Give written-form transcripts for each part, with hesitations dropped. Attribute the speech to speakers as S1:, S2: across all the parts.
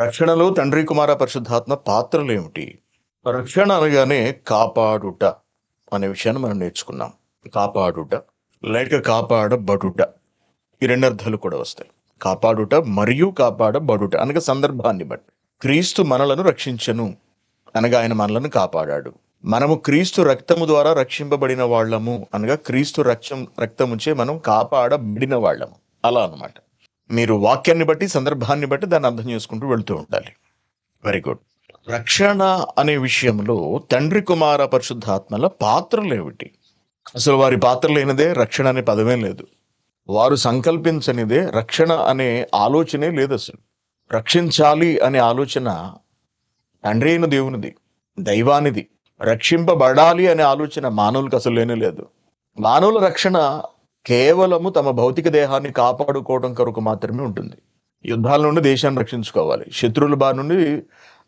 S1: రక్షణలో తండ్రి కుమార పరిశుద్ధాత్మ పాత్రలు ఏమిటి? రక్షణ అనగానే కాపాడుట అనే విషయాన్ని మనం నేర్చుకున్నాం. కాపాడుట లేక కాపాడబడుట, ఈ రెండు అర్థాలు కూడా వస్తాయి. కాపాడుట మరియు కాపాడబడుట అనగా సందర్భాన్ని బట్టి. క్రీస్తు మనలను రక్షించను అనగా ఆయన మనలను కాపాడాడు. మనము క్రీస్తు రక్తము ద్వారా రక్షింపబడిన వాళ్ళము అనగా క్రీస్తు రక్తముచే మనం కాపాడబడిన వాళ్ళము, అలా అన్నమాట. మీరు వాక్యాన్ని బట్టి సందర్భాన్ని బట్టి దాన్ని అర్థం చేసుకుంటూ వెళ్తూ ఉండాలి. Very good. రక్షణ అనే విషయంలో తండ్రి కుమార పరిశుద్ధాత్మల పాత్రలు ఏమిటి? అసలు వారి పాత్ర లేనిదే రక్షణ అనే పదమే లేదు. వారు సంకల్పించనిదే రక్షణ అనే ఆలోచనే లేదు. అసలు రక్షించాలి అనే ఆలోచన తండ్రి అయిన దేవునిది, దైవానిది. రక్షింపబడాలి అనే ఆలోచన మానవులకు అసలు లేనే లేదు. మానవుల రక్షణ కేవలము తమ భౌతిక దేహాన్ని కాపాడుకోవడం కొరకు మాత్రమే ఉంటుంది. యుద్ధాల నుండి దేశాన్ని రక్షించుకోవాలి, శత్రువుల బారి నుండి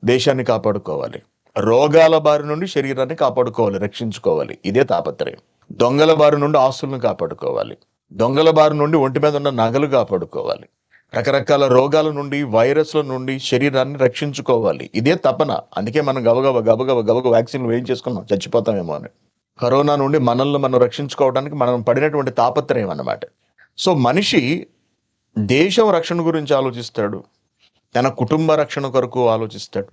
S1: దేశాన్ని కాపాడుకోవాలి, రోగాల బారి నుండి శరీరాన్ని కాపాడుకోవాలి, రక్షించుకోవాలి. ఇదే తాపత్రయం. దొంగల బారి నుండి ఆస్తులను కాపాడుకోవాలి, దొంగల బారి నుండి ఒంటి మీద ఉన్న నగలు కాపాడుకోవాలి, రకరకాల రోగాల నుండి వైరస్ల నుండి శరీరాన్ని రక్షించుకోవాలి. ఇదే తపన. అందుకే మనం గబగబ వ్యాక్సిన్లు వేయించేసుకున్నాం, చచ్చిపోతామేమో అని. కరోనా నుండి మనల్ని మనం రక్షించుకోవడానికి మనం పడినటువంటి తాపత్రయం అన్నమాట. సో మనిషి దేశం రక్షణ గురించి ఆలోచిస్తాడు, తన కుటుంబ రక్షణ కొరకు ఆలోచిస్తాడు,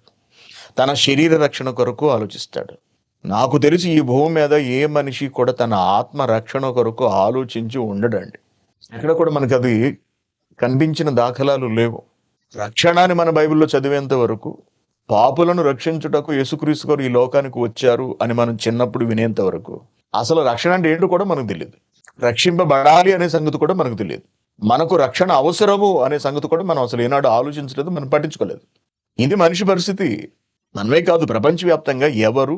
S1: తన శరీర రక్షణ కొరకు ఆలోచిస్తాడు. నాకు తెలిసి ఈ భూమి మీద ఏ మనిషి కూడా తన ఆత్మ రక్షణ కొరకు ఆలోచించి ఉండడండి. ఎక్కడ కూడా మనకు అది కనిపించిన దాఖలాలు లేవు. రక్షణ అని మన బైబిల్లో చదివేంత వరకు పాపులను రక్షించుటకు యేసుక్రీస్తు గారు ఈ లోకానికి వచ్చారు అని మనం చిన్నప్పుడు వినేంత వరకు అసలు రక్షణ అంటే ఏంటో కూడా మనకు తెలియదు. రక్షింపబడాలి అనే సంగతి కూడా మనకు తెలియదు. మనకు రక్షణ అవసరము అనే సంగతి కూడా మనం అసలు ఏనాడు ఆలోచించలేదు, మనం పట్టించుకోలేదు. ఇది మనిషి పరిస్థితి. మనమే కాదు, ప్రపంచవ్యాప్తంగా ఎవరు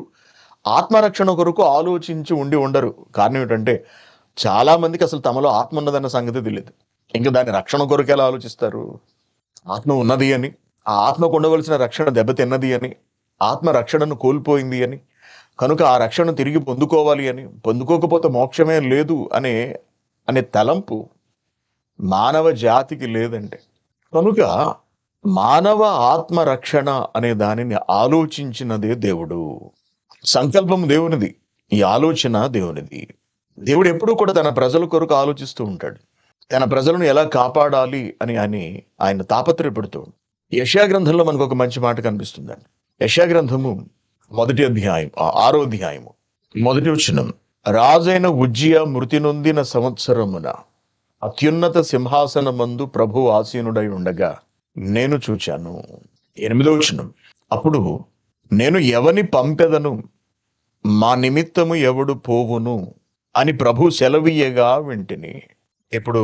S1: ఆత్మరక్షణ కొరకు ఆలోచించి ఉండరు. కారణం ఏంటంటే చాలా మందికి అసలు తమలో ఆత్మ ఉన్నదన్న సంగతి తెలియదు. ఇంకా దాని రక్షణ కొరకు ఎలా ఆలోచిస్తారు? ఆత్మ ఉన్నది అని, ఆ ఆత్మకు ఉండవలసిన రక్షణ దెబ్బతిన్నది అని, ఆత్మ రక్షణను కోల్పోయింది అని, కనుక ఆ రక్షణ తిరిగి పొందుకోవాలి అని, పొందుకోకపోతే మోక్షమే లేదు అనే తలంపు మానవ జాతికి లేదంటే. కనుక మానవ ఆత్మ రక్షణ అనే దానిని ఆలోచించినదే దేవుడు. సంకల్పం దేవునిది, ఈ ఆలోచన దేవునిది. దేవుడు ఎప్పుడూ కూడా తన ప్రజల కొరకు ఆలోచిస్తూ ఉంటాడు. తన ప్రజలను ఎలా కాపాడాలి అని ఆయన తాపత్రయపడుతూ. యెషయా గ్రంథంలో మనకు ఒక మంచి మాట కనిపిస్తుందండి. యెషయా గ్రంథము 1వ అధ్యాయం 6వ అధ్యాయము 1వ వచనం. రాజైన ఉజ్జియా మృతి నొందిన సంవత్సరమున అత్యున్నత సింహాసనమందు ప్రభు ఆసీనుడై ఉండగా నేను చూచాను. 8వ వచనం. అప్పుడు నేను ఎవని పంపెదను, మా నిమిత్తము ఎవడు పోవును అని ప్రభు సెలవీయగా వింటిని. ఇప్పుడు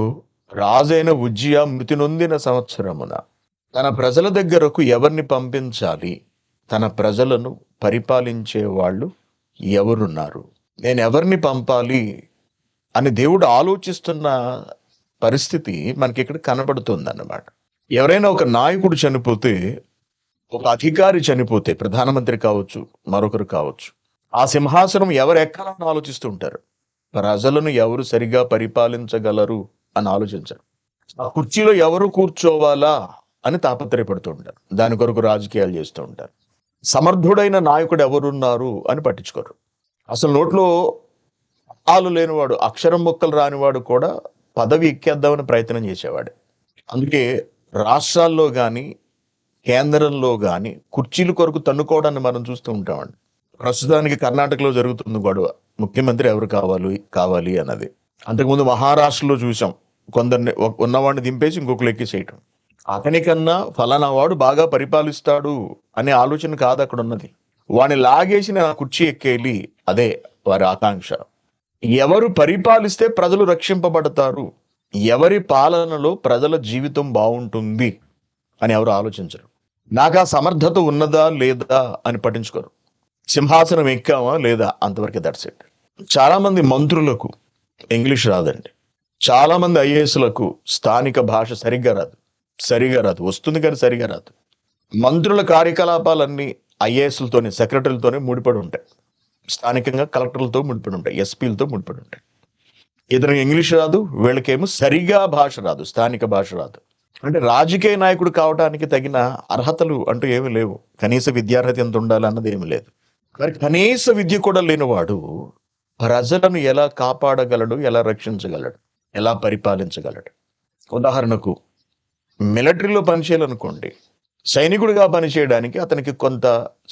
S1: రాజైన ఉజ్జియా మృతి నొందిన సంవత్సరమున తన ప్రజల దగ్గరకు ఎవరిని పంపించాలి, తన ప్రజలను పరిపాలించే వాళ్ళు ఎవరున్నారు, నేను ఎవరిని పంపాలి అని దేవుడు ఆలోచిస్తున్న పరిస్థితి మనకి ఇక్కడ కనబడుతుంది అన్నమాట. ఎవరైనా ఒక నాయకుడు చనిపోతే, ఒక అధికారి చనిపోతే, ప్రధానమంత్రి కావచ్చు, మరొకరు కావచ్చు, ఆ సింహాసనం ఎవరు ఎక్కాలని ఆలోచిస్తూ ఉంటారు. ప్రజలను ఎవరు సరిగా పరిపాలించగలరు అని ఆలోచించారు. ఆ కుర్చీలో ఎవరు కూర్చోవాలా అని తాపత్రయపడుతూ ఉంటారు. దాని కొరకు రాజకీయాలు చేస్తూ ఉంటారు. సమర్థుడైన నాయకుడు ఎవరున్నారు అని పట్టించుకోరు. అసలు నోట్లో ఆలు లేనివాడు, అక్షరం ముక్కలు రానివాడు కూడా పదవి ఎక్కేద్దామని ప్రయత్నం చేసేవాడు. అందుకే రాష్ట్రాల్లో కానీ కేంద్రంలో కానీ కుర్చీల కొరకు తన్నుకోవడాన్ని మనం చూస్తూ ఉంటామండి. ప్రస్తుతానికి కర్ణాటకలో జరుగుతుంది గొడవ, ముఖ్యమంత్రి ఎవరు కావాలి అన్నది. అంతకుముందు మహారాష్ట్రలో చూసాం, కొందరిని ఉన్నవాడిని దింపేసి ఇంకొకరు ఎక్కిసేయటం. అతనికన్నా ఫలానా వాడు బాగా పరిపాలిస్తాడు అనే ఆలోచన కాదు అక్కడ ఉన్నది. వాడిని లాగేసి నా కుర్చీ ఎక్కేయాలి, అదే వారి ఆకాంక్ష. ఎవరు పరిపాలిస్తే ప్రజలు రక్షింపబడతారు, ఎవరి పాలనలో ప్రజల జీవితం బాగుంటుంది అని ఎవరు ఆలోచించరు. నాకు ఆ సమర్థత ఉన్నదా లేదా అని పట్టించుకోరు. సింహాసనం ఎక్కామా లేదా, అంతవరకు దట్స్ ఇట్. చాలా మంది మంత్రులకు ఇంగ్లీష్ రాదండి. చాలా మంది ఐఏఎస్లకు స్థానిక భాష సరిగ్గా రాదు, వస్తుంది కానీ సరిగా రాదు. మంత్రుల కార్యకలాపాలన్నీ ఐఏఎస్లతోనే, సెక్రటరీలతోనే ముడిపడి ఉంటాయి. స్థానికంగా కలెక్టర్లతో ముడిపడి ఉంటాయి, ఎస్పీలతో ముడిపడి ఉంటాయి. ఇతనికి ఇంగ్లీష్ రాదు, వీళ్ళకేమో సరిగా భాష రాదు, స్థానిక భాష రాదు. అంటే రాజకీయ నాయకుడు కావడానికి తగిన అర్హతలు అంటూ ఏమీ లేవు. కనీస విద్యార్హత ఎంత ఉండాలి అన్నది ఏమి లేదు. మరి కనీస విద్య కూడా లేనివాడు ప్రజలను ఎలా కాపాడగలడు, ఎలా రక్షించగలడు, ఎలా పరిపాలించగలడు? ఉదాహరణకు మిలిటరీలో పనిచేయాలనుకోండి, సైనికుడిగా పనిచేయడానికి అతనికి కొంత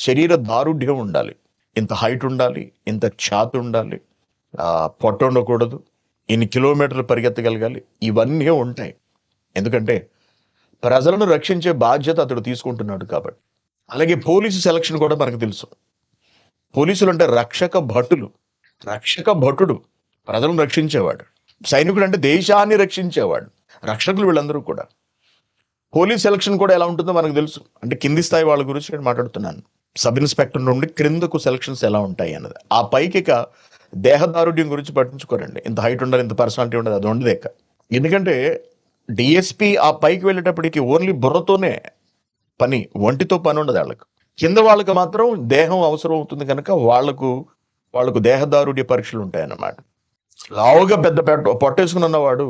S1: శరీర దారుఢ్యం ఉండాలి. ఇంత హైట్ ఉండాలి, ఇంత ఛాతి ఉండాలి, పొట్ట ఉండకూడదు, ఇన్ని కిలోమీటర్లు పరిగెత్తగలగాలి. ఇవన్నీ ఉంటాయి. ఎందుకంటే ప్రజలను రక్షించే బాధ్యత అతడు తీసుకుంటున్నాడు కాబట్టి. అలాగే పోలీసు సెలక్షన్ కూడా మనకు తెలుసు. పోలీసులు అంటే రక్షక భటులు. రక్షక భటుడు ప్రజలను రక్షించేవాడు. సైనికుడు అంటే దేశాన్ని రక్షించేవాడు. రక్షకులు వీళ్ళందరూ కూడా. పోలీస్ సెలక్షన్ కూడా ఎలా ఉంటుందో మనకు తెలుసు. అంటే కింది స్థాయి వాళ్ళ గురించి నేను మాట్లాడుతున్నాను. సబ్ ఇన్స్పెక్టర్ నుండి క్రిందకు సెలక్షన్స్ ఎలా ఉంటాయి అన్నది. ఆ పైకి దేహదారుఢ్యం గురించి పట్టించుకోరండి. ఇంత హైట్ ఉండాలి, ఇంత పర్సనాలిటీ ఉండదు, అది ఉండదేక. ఎందుకంటే డిఎస్పీ ఆ పైకి వెళ్ళేటప్పటికి ఓన్లీ బుర్రతోనే పని, ఒంటితో పని ఉండదు వాళ్ళకు. కింద వాళ్ళకి మాత్రం దేహం అవసరం అవుతుంది కనుక వాళ్ళకు దేహదారుఢ్య పరీక్షలు ఉంటాయన్నమాట. లావుగా పెద్ద పొట్టేసుకుని ఉన్నవాడు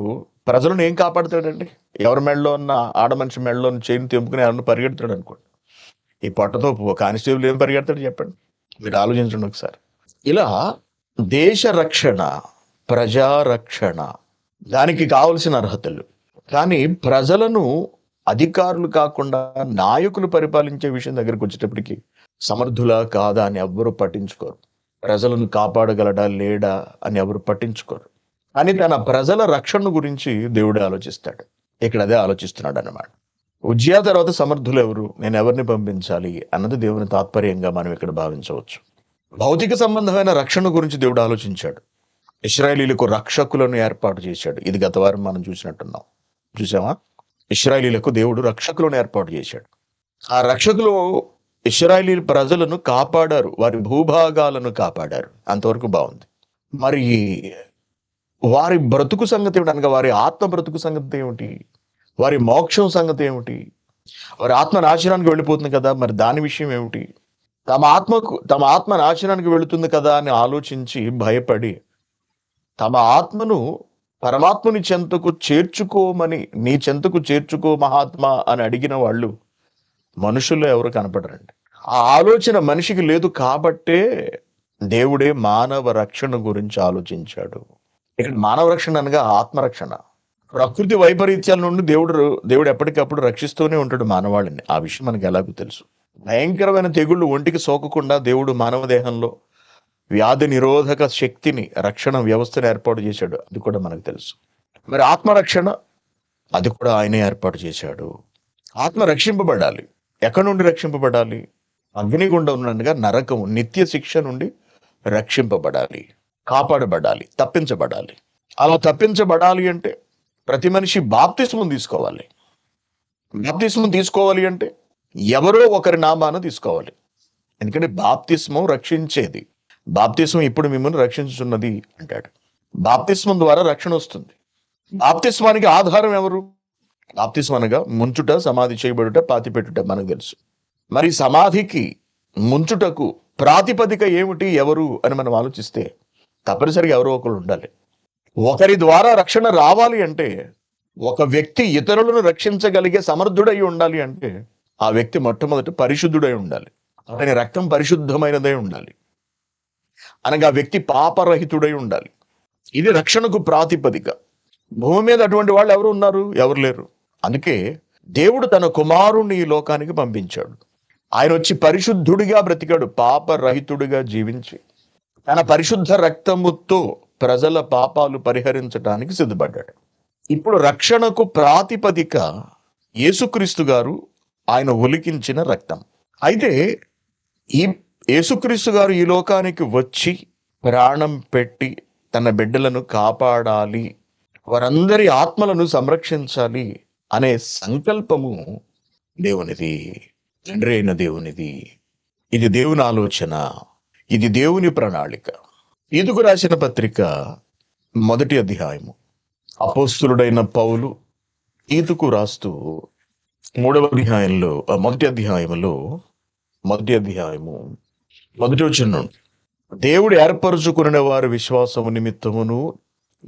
S1: ప్రజలను ఏం కాపాడుతాడండి? ఎవరి మెడలో ఉన్న ఆడ మనిషి మెడలో చైన్ తెంపుకుని ఎవరిని పరిగెడతాడు అనుకోండి. ఈ పొట్టతో కానిస్టేబుల్ ఏం పరిగెడతాడు చెప్పండి? మీరు ఆలోచించండి ఒకసారి. ఇలా దేశ రక్షణ, ప్రజారక్షణ, దానికి కావలసిన అర్హతలు. కానీ ప్రజలను అధికారులు కాకుండా నాయకులు పరిపాలించే విషయం దగ్గరికి వచ్చేటప్పటికి సమర్థులా కాదా అని ఎవ్వరూ పట్టించుకోరు. ప్రజలను కాపాడగలడా లేడా అని ఎవరు పట్టించుకోరు. అని తన ప్రజల రక్షణ గురించి దేవుడే ఆలోచిస్తాడు. ఇక్కడ అదే ఆలోచిస్తున్నాడు అన్నమాట. ఉజ్జియా తర్వాత సమర్థులు ఎవరు, నేను ఎవరిని పంపించాలి అన్నది దేవుని తాత్పర్యంగా మనం ఇక్కడ భావించవచ్చు. భౌతిక సంబంధమైన రక్షణ గురించి దేవుడు ఆలోచించాడు. ఇశ్రాయేలీలకు రక్షకులను ఏర్పాటు చేశాడు. ఇది గత వారం మనం చూసామా? ఇశ్రాయేలీలకు దేవుడు రక్షకులను ఏర్పాటు చేశాడు. ఆ రక్షకులు ఇశ్రాయేలీ ప్రజలను కాపాడారు, వారి భూభాగాలను కాపాడారు. అంతవరకు బాగుంది. మరి వారి బ్రతుకు సంగతి ఏమిటి అనగా, వారి ఆత్మ బ్రతుకు సంగతి ఏమిటి, వారి మోక్షం సంగతి ఏమిటి? వారి ఆత్మ నాశనానికి వెళ్ళిపోతుంది కదా, మరి దాని విషయం ఏమిటి? తమ ఆత్మ నాశనానికి వెళుతుంది కదా అని ఆలోచించి భయపడి తమ ఆత్మను పరమాత్ముని చెంతకు చేర్చుకోమని, నీ చెంతకు చేర్చుకో మహాత్మా అని అడిగిన వాళ్ళు మనుషుల్లో ఎవరు కనపడరండి. ఆ ఆలోచన మనిషికి లేదు కాబట్టే దేవుడే మానవ రక్షణ గురించి ఆలోచించాడు. ఇక్కడ మానవ రక్షణ అనగా ఆత్మరక్షణ. ప్రకృతి వైపరీత్యాల నుండి దేవుడు ఎప్పటికప్పుడు రక్షిస్తూనే ఉంటాడు మానవాళిని. ఆ విషయం మనకు ఎలాగో తెలుసు. భయంకరమైన తెగుళ్ళు ఒంటికి సోకకుండా దేవుడు మానవ దేహంలో వ్యాధి నిరోధక శక్తిని, రక్షణ వ్యవస్థను ఏర్పాటు చేశాడు. అది కూడా మనకు తెలుసు. మరి ఆత్మరక్షణ, అది కూడా ఆయనే ఏర్పాటు చేశాడు. ఆత్మ రక్షింపబడాలి. ఎక్కడి నుండి రక్షింపబడాలి? అగ్నిగుండం ఉండగా నరకము, నిత్య శిక్ష నుండి రక్షింపబడాలి, కాపాడబడాలి, తప్పించబడాలి. అలా తప్పించబడాలి అంటే ప్రతి మనిషి బాప్తిస్మం తీసుకోవాలి. బాప్తిస్మం తీసుకోవాలి అంటే ఎవరో ఒకరి నామాన తీసుకోవాలి. ఎందుకంటే బాప్తిస్మం రక్షించేది. బాప్తిస్మం ఇప్పుడు మిమ్మల్ని రక్షించుతున్నది అంటాడు. బాప్తిస్మం ద్వారా రక్షణ వస్తుంది. బాప్తిస్మానికి ఆధారం ఎవరు? బాప్తిస్మం అనగా ముంచుట, సమాధి చేయబడుట, పాతిపెట్టుట మనకు తెలుసు. మరి సమాధికి, ముంచుటకు ప్రాతిపదిక ఏమిటి, ఎవరు అని మనం ఆలోచిస్తే తప్పనిసరిగా ఎవరో ఒకరు ఉండాలి. ఒకరి ద్వారా రక్షణ రావాలి అంటే, ఒక వ్యక్తి ఇతరులను రక్షించగలిగే సమర్థుడై ఉండాలి అంటే ఆ వ్యక్తి మొట్టమొదటి పరిశుద్ధుడై ఉండాలి. అతని రక్తం పరిశుద్ధమైనదై ఉండాలి. అనగా వ్యక్తి పాపరహితుడై ఉండాలి. ఇది రక్షణకు ప్రాతిపదిక. భూమి మీద అటువంటి వాళ్ళు ఎవరు ఉన్నారు? ఎవరు లేరు. అందుకే దేవుడు తన కుమారుణ్ణి ఈ లోకానికి పంపించాడు. ఆయన వచ్చి పరిశుద్ధుడిగా బ్రతికాడు, పాపరహితుడిగా జీవించి తన పరిశుద్ధ రక్తముతో ప్రజల పాపాలు పరిహరించడానికి సిద్ధపడ్డాడు. ఇప్పుడు రక్షణకు ప్రాతిపదిక యేసుక్రీస్తు గారు, ఆయన ఒలికించిన రక్తం. అయితే ఈ యేసుక్రీస్తు గారు ఈ లోకానికి వచ్చి ప్రాణం పెట్టి తన బిడ్డలను కాపాడాలి, వారందరి ఆత్మలను సంరక్షించాలి అనే సంకల్పము దేవునిది, తండ్రి అయిన దేవునిది. ఇది దేవుని ఆలోచన, ఇది దేవుని ప్రణాళిక. తీతుకు రాసిన పత్రిక 1వ అధ్యాయము. అపోస్తులుడైన పౌలు తీతుకు రాస్తూ 3వ అధ్యాయంలో, 1వ అధ్యాయము 1వ వచనం, దేవుడు ఏర్పరచుకున్న వారి విశ్వాసము నిమిత్తమును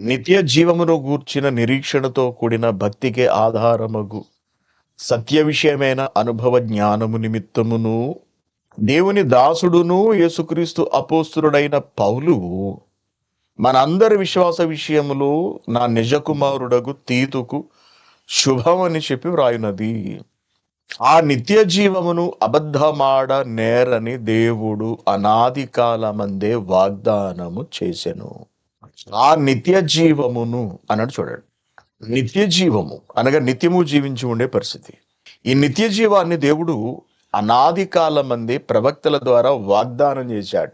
S1: నిత్య జీవమును గూర్చిన నిరీక్షణతో కూడిన భక్తికే ఆధారమగు సత్య విషయమైన అనుభవ జ్ఞానము నిమిత్తమును దేవుని దాసుడును యేసుక్రీస్తు అపోస్తులుడైన పౌలు మనందరి విశ్వాస విషయములో నా నిజ కుమారుడగు తీతుకు శుభమని చెప్పి వ్రాయునది. ఆ నిత్య జీవమును అబద్ధమాడ నేరని దేవుడు అనాది కాలమందే వాగ్దానము చేసెను. ఆ నిత్య జీవమును అన్నాడు చూడండి. నిత్య జీవము అనగా నిత్యము జీవించి ఉండే పరిస్థితి. ఈ నిత్య జీవాన్ని దేవుడు అనాది కాలమందే ప్రవక్తల ద్వారా వాగ్దానం చేశాడు.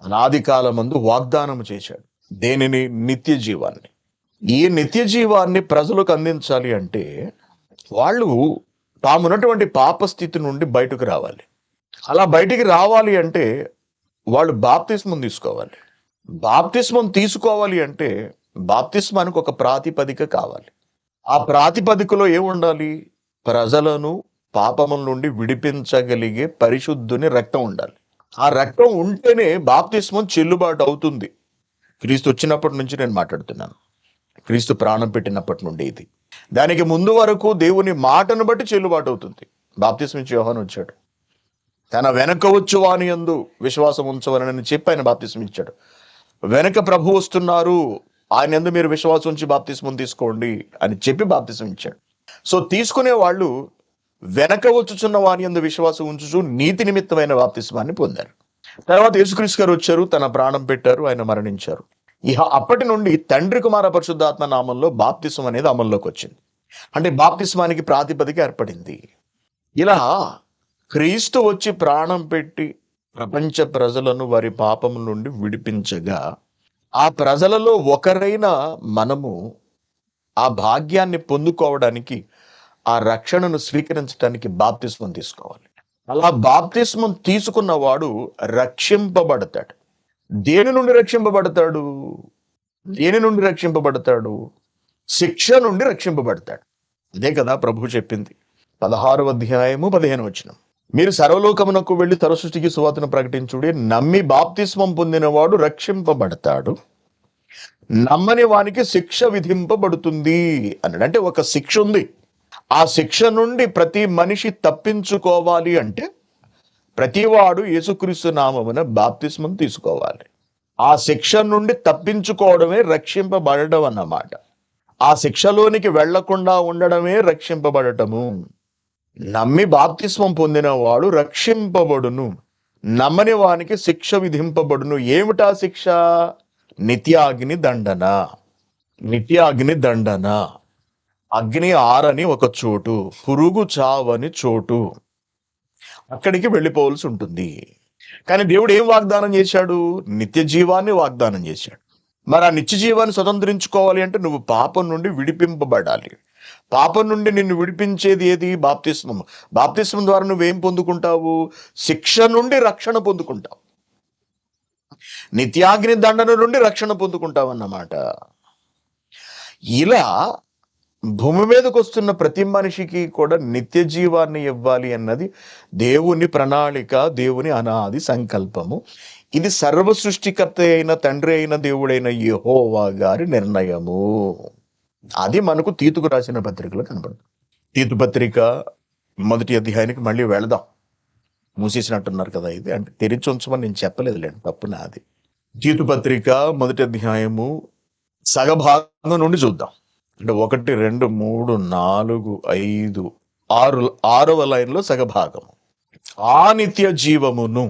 S1: అనాది కాలమందు వాగ్దానం చేశాడు. దేనిని? నిత్య జీవాన్ని. ఈ నిత్య జీవాన్ని ప్రజలకు అందించాలి అంటే వాళ్ళు తామున్నటువంటి పాప స్థితి నుండి బయటకు రావాలి. అలా బయటికి రావాలి అంటే వాళ్ళు బాప్తిస్మం తీసుకోవాలి. బాప్తిస్మం తీసుకోవాలి అంటే బాప్తిస్మానికి ఒక ప్రాతిపదిక కావాలి. ఆ ప్రాతిపదికలో ఏముండాలి? ప్రజలను పాపముల నుండి విడిపించగలిగే పరిశుద్ధుని రక్తం ఉండాలి. ఆ రక్తం ఉంటేనే బాప్తిస్మం చెల్లుబాటు అవుతుంది. క్రీస్తు వచ్చినప్పటి నుంచి నేను మాట్లాడుతున్నాను. క్రీస్తు ప్రాణం పెట్టినప్పటి నుండి ఇది. దానికి ముందు వరకు దేవుని మాటను బట్టి చెల్లుబాటు అవుతుంది. బాప్తిస్మం ఇచ్చి యోహాను వచ్చాడు. తన వెనక వచ్చు వాని యందు విశ్వాసం ఉంచవలనని చెప్పి ఆయన బాప్తిస్మం ఇచ్చాడు. వెనక ప్రభు వస్తున్నారు, ఆయన యందు మీరు విశ్వాసం ఉంచి బాప్తిస్మం తీసుకోండి అని చెప్పి బాప్తిస్మం ఇచ్చాడు. సో తీసుకునే వాళ్ళు వెనక వచ్చుచున్న వాని యందు విశ్వాసం ఉంచుచు నీతి నిమిత్తమైన బాప్తిస్మాన్ని పొందారు. తర్వాత యేసుక్రీస్తు గారు వచ్చారు, తన ప్రాణం పెట్టారు, ఆయన మరణించారు. ఇహ అప్పటి నుండి తండ్రి కుమార పరిశుద్ధాత్మ నామంలో బాప్తిస్మం అనేది అమల్లోకి వచ్చింది. అంటే బాప్తిస్మానికి ప్రాతిపదిక ఏర్పడింది. ఇలా క్రీస్తు వచ్చి ప్రాణం పెట్టి ప్రపంచ ప్రజలను వారి పాపం నుండి విడిపించగా ఆ ప్రజలలో ఒకరైన మనము ఆ భాగ్యాన్ని పొందుకోవడానికి, ఆ రక్షణను స్వీకరించడానికి బాప్తిస్మం తీసుకోవాలి. అలా బాప్తిస్మం తీసుకున్నవాడు రక్షింపబడతాడు. దేని నుండి రక్షింపబడతాడు? దేని నుండి రక్షింపబడతాడు? శిక్ష నుండి రక్షింపబడతాడు. అదే కదా ప్రభు చెప్పింది 16వ అధ్యాయము 15వ వచనం. మీరు సర్వలోకమునకు వెళ్ళి సర్వసృష్టికి సువార్తను ప్రకటించుడి. నమ్మి బాప్తిస్మం పొందినవాడు రక్షింపబడతాడు, నమ్మని వానికి శిక్ష విధింపబడుతుంది అన్నాడు. అంటే ఒక శిక్ష ఉంది. ఆ శిక్ష నుండి ప్రతి మనిషి తప్పించుకోవాలి అంటే ప్రతివాడు యేసుక్రీస్తు నామమున బాప్తిస్మం తీసుకోవాలి. ఆ శిక్ష నుండి తప్పించుకోవడమే రక్షింపబడడం అన్నమాట. ఆ శిక్షలోనికి వెళ్లకుండా ఉండడమే రక్షింపబడటము. నమ్మి బాప్తిస్మం పొందిన వాడు రక్షింపబడును, నమ్మని వానికి శిక్ష విధింపబడును. ఏమిటా శిక్ష? నిత్యాగ్ని దండన. నిత్యాగ్ని దండన. అగ్ని ఆరని ఒక చోటు, పురుగు చావని చోటు, అక్కడికి వెళ్ళిపోవలసి ఉంటుంది. కానీ దేవుడు ఏం వాగ్దానం చేశాడు? నిత్య జీవాన్ని వాగ్దానం చేశాడు. మరి ఆ నిత్య జీవాన్ని స్వతంత్రించుకోవాలి అంటే నువ్వు పాపం నుండి విడిపింపబడాలి. పాపం నుండి నిన్ను విడిపించేది ఏది? బాప్తిస్మం. బాప్తిస్మం ద్వారా నువ్వేం పొందుకుంటావు? శిక్ష నుండి రక్షణ పొందుకుంటావు. నిత్యాగ్ని దండన నుండి రక్షణ పొందుకుంటావు అన్నమాట. ఇలా భూమి మీదకి వస్తున్న ప్రతి మనిషికి కూడా నిత్య జీవాన్ని ఇవ్వాలి అన్నది దేవుని ప్రణాళిక, దేవుని అనాది సంకల్పము. ఇది సర్వ సృష్టికర్త అయిన తండ్రి అయిన దేవుడైన యెహోవా గారి నిర్ణయము. అది మనకు తీతుకు రాసిన పత్రికలో కనబడుతుంది. తీతు పత్రిక 1వ అధ్యాయానికి మళ్ళీ వెళదాం. మూసేసినట్టున్నారు కదా ఇది, అంటే తెరిచి ఉంచమని నేను చెప్పలేదులేండి, తప్పు నాది. తీతు పత్రిక 1వ అధ్యాయము సగభాగం నుండి చూద్దాం. అంటే 1, 2, 3, 4, 5, 6 6వ లైన్లో సగభాగం. ఆ నిత్య జీవమును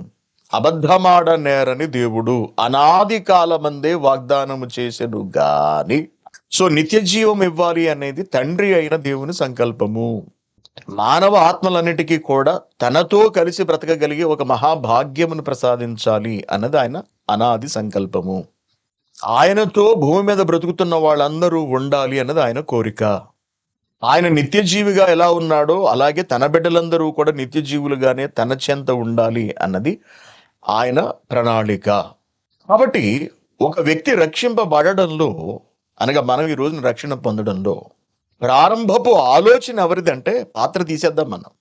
S1: అబద్ధమాడ నేరని దేవుడు అనాది కాలమందే వాగ్దానము చేసెను గాని. సో నిత్య జీవం ఇవ్వాలి అనేది తండ్రి అయిన దేవుని సంకల్పము. మానవ ఆత్మలన్నిటికీ కూడా తనతో కలిసి బ్రతకగలిగే ఒక మహాభాగ్యమును ప్రసాదించాలి అన్నది ఆయన అనాది సంకల్పము. ఆయనతో భూమి మీద బ్రతుకుతున్న వాళ్ళందరూ ఉండాలి అన్నది ఆయన కోరిక. ఆయన నిత్య జీవిగా ఎలా ఉన్నాడో అలాగే తన బిడ్డలందరూ కూడా నిత్య జీవులుగానే తన చెంత ఉండాలి అన్నది ఆయన ప్రణాళిక. కాబట్టి ఒక వ్యక్తి రక్షింపబడడంలో, అనగా మనం ఈ రోజున రక్షణ పొందడంలో ప్రారంభపు ఆలోచన ఎవరిదంటే, పాత్ర తీసేద్దాం మనం,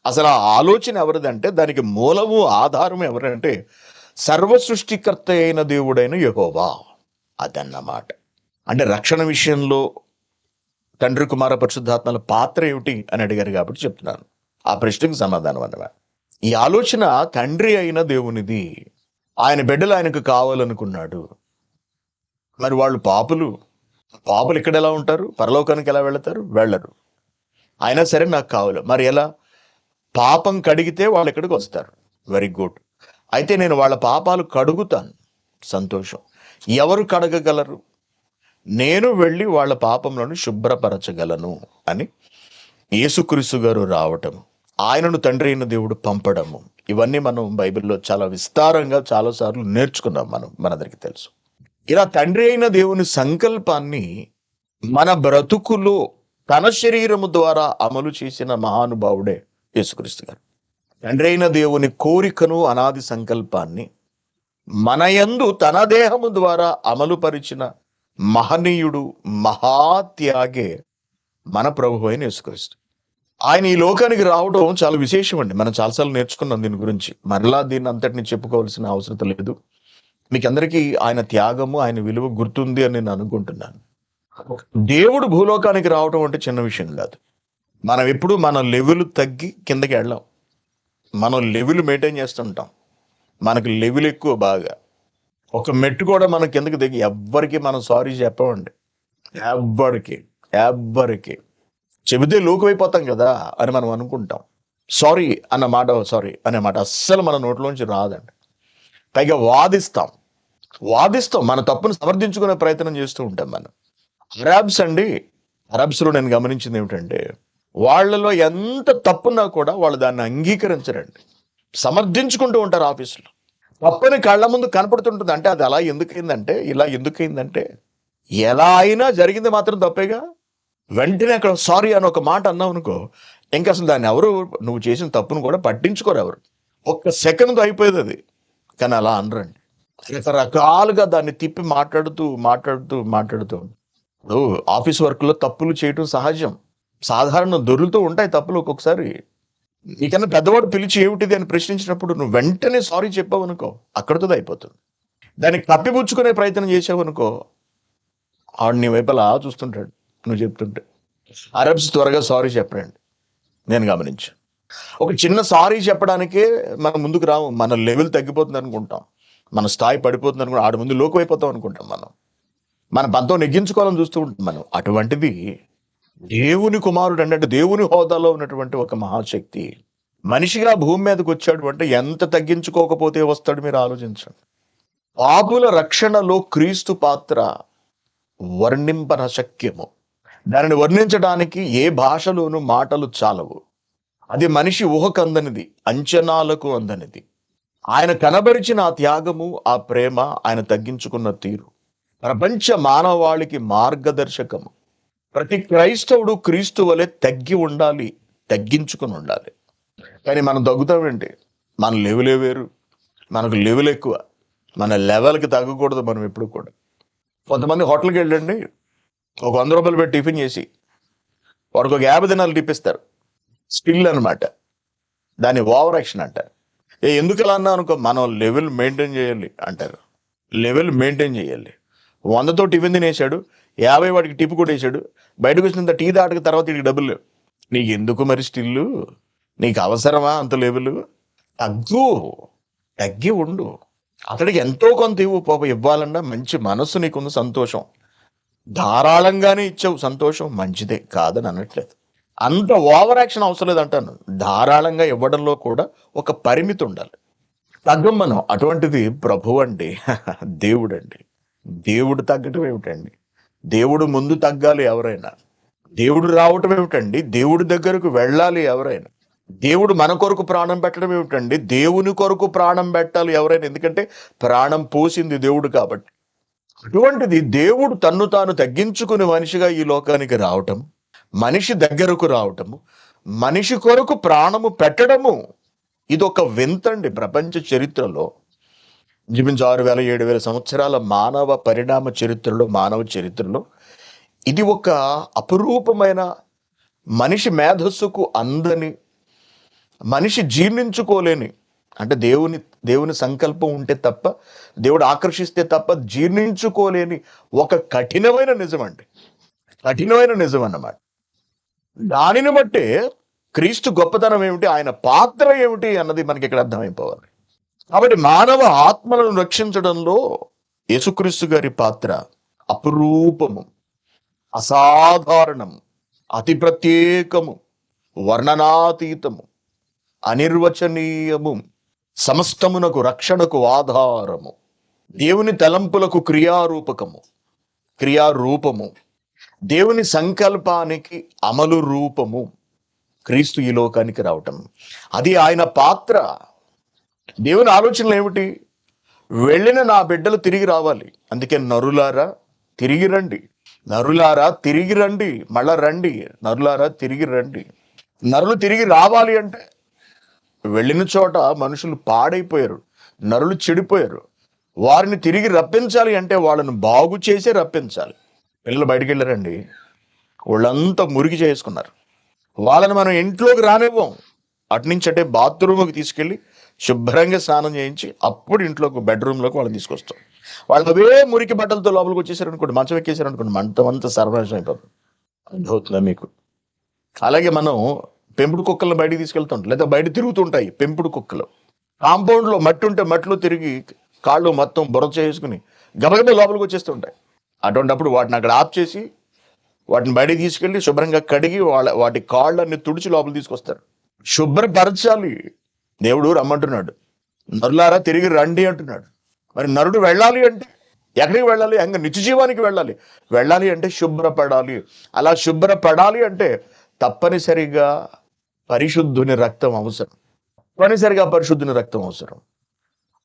S1: అసలు ఆ ఆలోచన ఎవరిదంటే దానికి మూలము ఆధారం ఎవరంటే సర్వ సృష్టికర్త అయిన దేవుడైన యెహోవా. అదన్నమాట. అంటే రక్షణ విషయంలో తండ్రి కుమార పరిశుద్ధాత్మల పాత్ర ఏమిటి అని అడిగారు కాబట్టి చెప్తున్నాను. ఆ ప్రశ్నకు సమాధానం అన్నమాట. ఈ ఆలోచన తండ్రి అయిన దేవునిది. ఆయన బిడ్డలు ఆయనకు కావాలనుకున్నాడు. మరి వాళ్ళు పాపులు. పాపులు ఇక్కడ ఎలా ఉంటారు? పరలోకానికి ఎలా వెళతారు? వెళ్ళరు. అయినా సరే నాకు కావాలి. మరి ఎలా? పాపం కడిగితే వాళ్ళు ఇక్కడికి వస్తారు. Very good. అయితే నేను వాళ్ళ పాపాలు కడుగుతాను. సంతోషం. ఎవరు కడగగలరు? నేను వెళ్ళి వాళ్ళ పాపంలను శుభ్రపరచగలను అని యేసుక్రీస్తు గారు రావటం, ఆయనను తండ్రి అయిన దేవుడు పంపడము, ఇవన్నీ మనం బైబిల్లో చాలా విస్తారంగా చాలాసార్లు నేర్చుకున్నాం. మనందరికీ తెలుసు. ఇలా తండ్రి అయిన దేవుని సంకల్పాన్ని మన బ్రతుకులో తన శరీరము ద్వారా అమలు చేసిన మహానుభావుడే యేసుక్రీస్తు గారు. తండ్రి అయిన దేవుని కోరికను, అనాది సంకల్పాన్ని మన యందు తన దేహము ద్వారా అమలుపరిచిన మహనీయుడు, మహాత్యాగే మన ప్రభు అయిన యేసుక్రీస్తు. ఆయన ఈ లోకానికి రావడం చాలా విశేషం అండి. మనం చాలాసార్లు నేర్చుకున్నాం దీని గురించి. మరలా దీన్ని అంతటిని చెప్పుకోవాల్సిన అవసరం లేదు. మీకు అందరికీ ఆయన త్యాగము, ఆయన విలువ గుర్తుంది అని నేను అనుకుంటున్నాను. దేవుడు భూలోకానికి రావడం అంటే చిన్న విషయం కాదు. మనం ఎప్పుడు మన లెవెల్ తగ్గి కిందకి వెళ్ళాం. మనం లెవెల్ మెయింటైన్ చేస్తుంటాం. మనకు లెవెల్ ఎక్కువ బాగా. ఒక మెట్టు కూడా మనం కిందకి దిగి ఎవ్వరికి మనం సారీ చెప్పమండి. ఎవ్వరికి చెబితే లోకమైపోతాం కదా అని మనం అనుకుంటాం. సారీ అనే మాట అస్సలు మన నోట్లోంచి రాదండి. పైగా వాదిస్తాం. మన తప్పును సమర్థించుకునే ప్రయత్నం చేస్తూ ఉంటాం మనం. అరబ్స్లో నేను గమనించింది ఏమిటంటే, వాళ్ళలో ఎంత తప్పున్నా కూడా వాళ్ళు దాన్ని అంగీకరించరండి. సమర్థించుకుంటూ ఉంటారు ఆఫీసులో. తప్పని కళ్ళ ముందు కనపడుతుంటుంది. అంటే అది అలా ఎందుకైందంటే, ఇలా ఎందుకైందంటే, ఎలా అయినా జరిగింది మాత్రం తప్పేగా. వెంటనే అక్కడ సారీ అని ఒక మాట అన్నావు అనుకో, ఇంకా అసలు దాన్ని ఎవరు, నువ్వు చేసిన తప్పును కూడా పట్టించుకోరు ఎవరు. ఒక్క సెకండ్ అయిపోయేది అది. కానీ అలా అనరండి. రకరకాలుగా దాన్ని తిప్పి మాట్లాడుతూ ఇప్పుడు ఆఫీస్ వర్క్లో తప్పులు చేయటం సహజం, సాధారణ దొరుకుతూ ఉంటాయి తప్పులు. ఒక్కొక్కసారి నీకన్నా పెద్దవాడు పిలిచి ఏమిటిది అని ప్రశ్నించినప్పుడు నువ్వు వెంటనే సారీ చెప్పావు అనుకో, అక్కడితో అయిపోతుంది. దాన్ని కప్పిపుచ్చుకునే ప్రయత్నం చేసావు అనుకో, ఆడు నీ వైపు అలా చూస్తుంటాడు నువ్వు చెప్తుంటే. అరబ్స్ త్వరగా సారీ చెప్పరండి, నేను గమనించా. ఒక చిన్న సారీ చెప్పడానికే మనం ముందుకు రాము. మన లెవెల్ తగ్గిపోతుంది అనుకుంటాం, మన స్థాయి పడిపోతుంది అనుకుంటాం, ఆడి ముందు లోకమైపోతాం అనుకుంటాం. మన బంధం నెగ్గించుకోవాలని చూస్తూ ఉంటాం మనం. అటువంటిది దేవుని కుమారుడు అంటే దేవుని హోదాలో ఉన్నటువంటి ఒక మహాశక్తి మనిషిగా భూమి మీదకి వచ్చాడు అంటే ఎంత తగ్గించుకోకపోతే వస్తాడు మీరు ఆలోచించండి. పాపుల రక్షణలో క్రీస్తు పాత్ర వర్ణింపనశక్యము. దానిని వర్ణించడానికి ఏ భాషలోనూ మాటలు చాలవు. అది మనిషి ఊహకు అందనిది, అంచనాలకు అందనిది. ఆయన కనబరిచిన ఆ త్యాగము, ఆ ప్రేమ, ఆయన తగ్గించుకున్న తీరు ప్రపంచ మానవాళికి మార్గదర్శకము. ప్రతి క్రైస్తవుడు క్రీస్తు వలె తగ్గి ఉండాలి, తగ్గించుకుని ఉండాలి. కానీ మనం తగ్గుతామేంటి? మన లెవెలే వేరు, మనకు లెవెల్ ఎక్కువ. మన లెవెల్కి తగ్గకూడదు మనం ఎప్పుడు కూడా. కొంతమంది హోటల్కి వెళ్ళండి, ఒక 100 రూపాయలు పెట్టి టిఫిన్ చేసి వాడికి ఒక 50 దినాలు టిప్పిస్తారు. స్కిల్ అనమాట, దాన్ని ఓవర్ యాక్షన్ అంటారు. ఎందుకు అలా అన్నా అనుకో, మనం లెవెల్ మెయింటైన్ చేయాలి అంటారు. లెవెల్ మెయింటైన్ చేయాలి. 100తో టిఫిన్ తినేసాడు, 50 వాడికి టిప్ కూడా వేసాడు. బయటకు వచ్చినంత టీ దాటికి తర్వాత వీడికి డబ్బులు లేవు. నీకు ఎందుకు మరి స్టిల్లు? నీకు అవసరమా అంత లెవెల్? తగ్గి ఉండు. అతడికి ఎంతో కొంత ఇవ్వు. ఇవ్వాలన్నా మంచి మనస్సు నీకుంది, సంతోషం. ధారాళంగానే ఇచ్చావు, సంతోషం, మంచిదే, కాదని అనట్లేదు. అంత ఓవర్ యాక్షన్ అవసరం లేదంటాను. ధారాళంగా ఇవ్వడంలో కూడా ఒక పరిమితి ఉండాలి. తగ్గం మనం. అటువంటిది ప్రభు అండి, దేవుడు అండి. దేవుడు తగ్గటం ఏమిటండి? దేవుడు ముందు తగ్గాలి ఎవరైనా. దేవుడు రావటం ఏమిటండి? దేవుడి దగ్గరకు వెళ్ళాలి ఎవరైనా. దేవుడు మన కొరకు ప్రాణం పెట్టడం ఏమిటండి? దేవుని కొరకు ప్రాణం పెట్టాలి ఎవరైనా. ఎందుకంటే ప్రాణం పోసింది దేవుడు కాబట్టి. అటువంటిది దేవుడు తన్ను తాను తగ్గించుకుని మనిషిగా ఈ లోకానికి రావటం, మనిషి దగ్గరకు రావటము, మనిషి కొరకు ప్రాణము పెట్టడము, ఇదొక వింతండి. ప్రపంచ చరిత్రలో ఇంచుమించు 6,000-7,000 సంవత్సరాల మానవ పరిణామ చరిత్రలో, మానవ చరిత్రలో ఇది ఒక అపురూపమైన, మనిషి మేధస్సుకు అందని, మనిషి జీర్ణించుకోలేని, అంటే దేవుని సంకల్పం ఉంటే తప్ప, దేవుడు ఆకర్షిస్తే తప్ప జీర్ణించుకోలేని ఒక కఠినమైన నిజం అండి. కఠినమైన నిజం అన్నమాట. దానిని బట్టే క్రీస్తు గొప్పతనం ఏమిటి, ఆయన పాత్ర ఏమిటి అన్నది మనకి ఇక్కడ అర్థమైపోవాలి. కాబట్టి మానవ ఆత్మలను రక్షించడంలో యేసుక్రీస్తు గారి పాత్ర అపురూపము, అసాధారణము, అతి ప్రత్యేకము, వర్ణనాతీతము, అనిర్వచనీయము, సమస్తమునకు రక్షణకు ఆధారము, దేవుని తలంపులకు క్రియారూపము, దేవుని సంకల్పానికి అమలు రూపము క్రీస్తు ఈ లోకానికి రావటం. అది ఆయన పాత్ర. దేవుని ఆలోచనలు ఏమిటి? వెళ్ళిన నా బిడ్డలు తిరిగి రావాలి. అందుకే నరులారా తిరిగి రండి, నరులారా తిరిగి రండి, మళ్ళా రండి, నరులారా తిరిగి రండి. నరులు తిరిగి రావాలి అంటే వెళ్ళిన చోట మనుషులు పాడైపోయారు, నరులు చెడిపోయారు. వారిని తిరిగి రప్పించాలి అంటే వాళ్ళను బాగు చేసే రప్పించాలి. పిల్లలు బయటికి వెళ్ళారండి, వాళ్ళంతా మురికి చేసుకున్నారు. వాళ్ళని మనం ఇంట్లోకి రానివ్వం. అటునుంచి అంటే బాత్రూమ్కి తీసుకెళ్ళి శుభ్రంగా స్నానం చేయించి అప్పుడు ఇంట్లోకి బెడ్రూమ్లోకి వాళ్ళని తీసుకొస్తాం. వాళ్ళు అవే మురికి బట్టలతో లోపలికి వచ్చేసారు అనుకోండి, మంచం ఎక్కేసారు అనుకోండి, మంటమంతా సర్వనాశనం అయిపోతుంది. అర్థమవుతుందా మీకు? అలాగే మనం పెంపుడు కుక్కలను బయటికి తీసుకెళ్తాం, లేదా బయట తిరుగుతుంటాయి పెంపుడు కుక్కలు. కాంపౌండ్లో మట్టి ఉంటే మట్టిలో తిరిగి కాళ్ళు మొత్తం బుర్ర చేసుకుని గబగబా లోపలికి వచ్చేస్తుంటాయి. అటువంటిప్పుడు వాటిని అక్కడ ఆఫ్ చేసి వాటిని బయటికి తీసుకెళ్ళి శుభ్రంగా కడిగి వాటి కాళ్ళన్ని తుడిచి లోపల తీసుకొస్తారు. శుభ్రపరచాలి. దేవుడు రమ్మంటున్నాడు, నరులారా తిరిగి రండి అంటున్నాడు. మరి నరుడు వెళ్ళాలి అంటే ఎక్కడికి వెళ్ళాలి? ఇంకా నిత్య జీవానికి వెళ్ళాలి అంటే శుభ్రపడాలి. అలా శుభ్రపడాలి అంటే తప్పనిసరిగా పరిశుద్ధుని రక్తం అవసరం.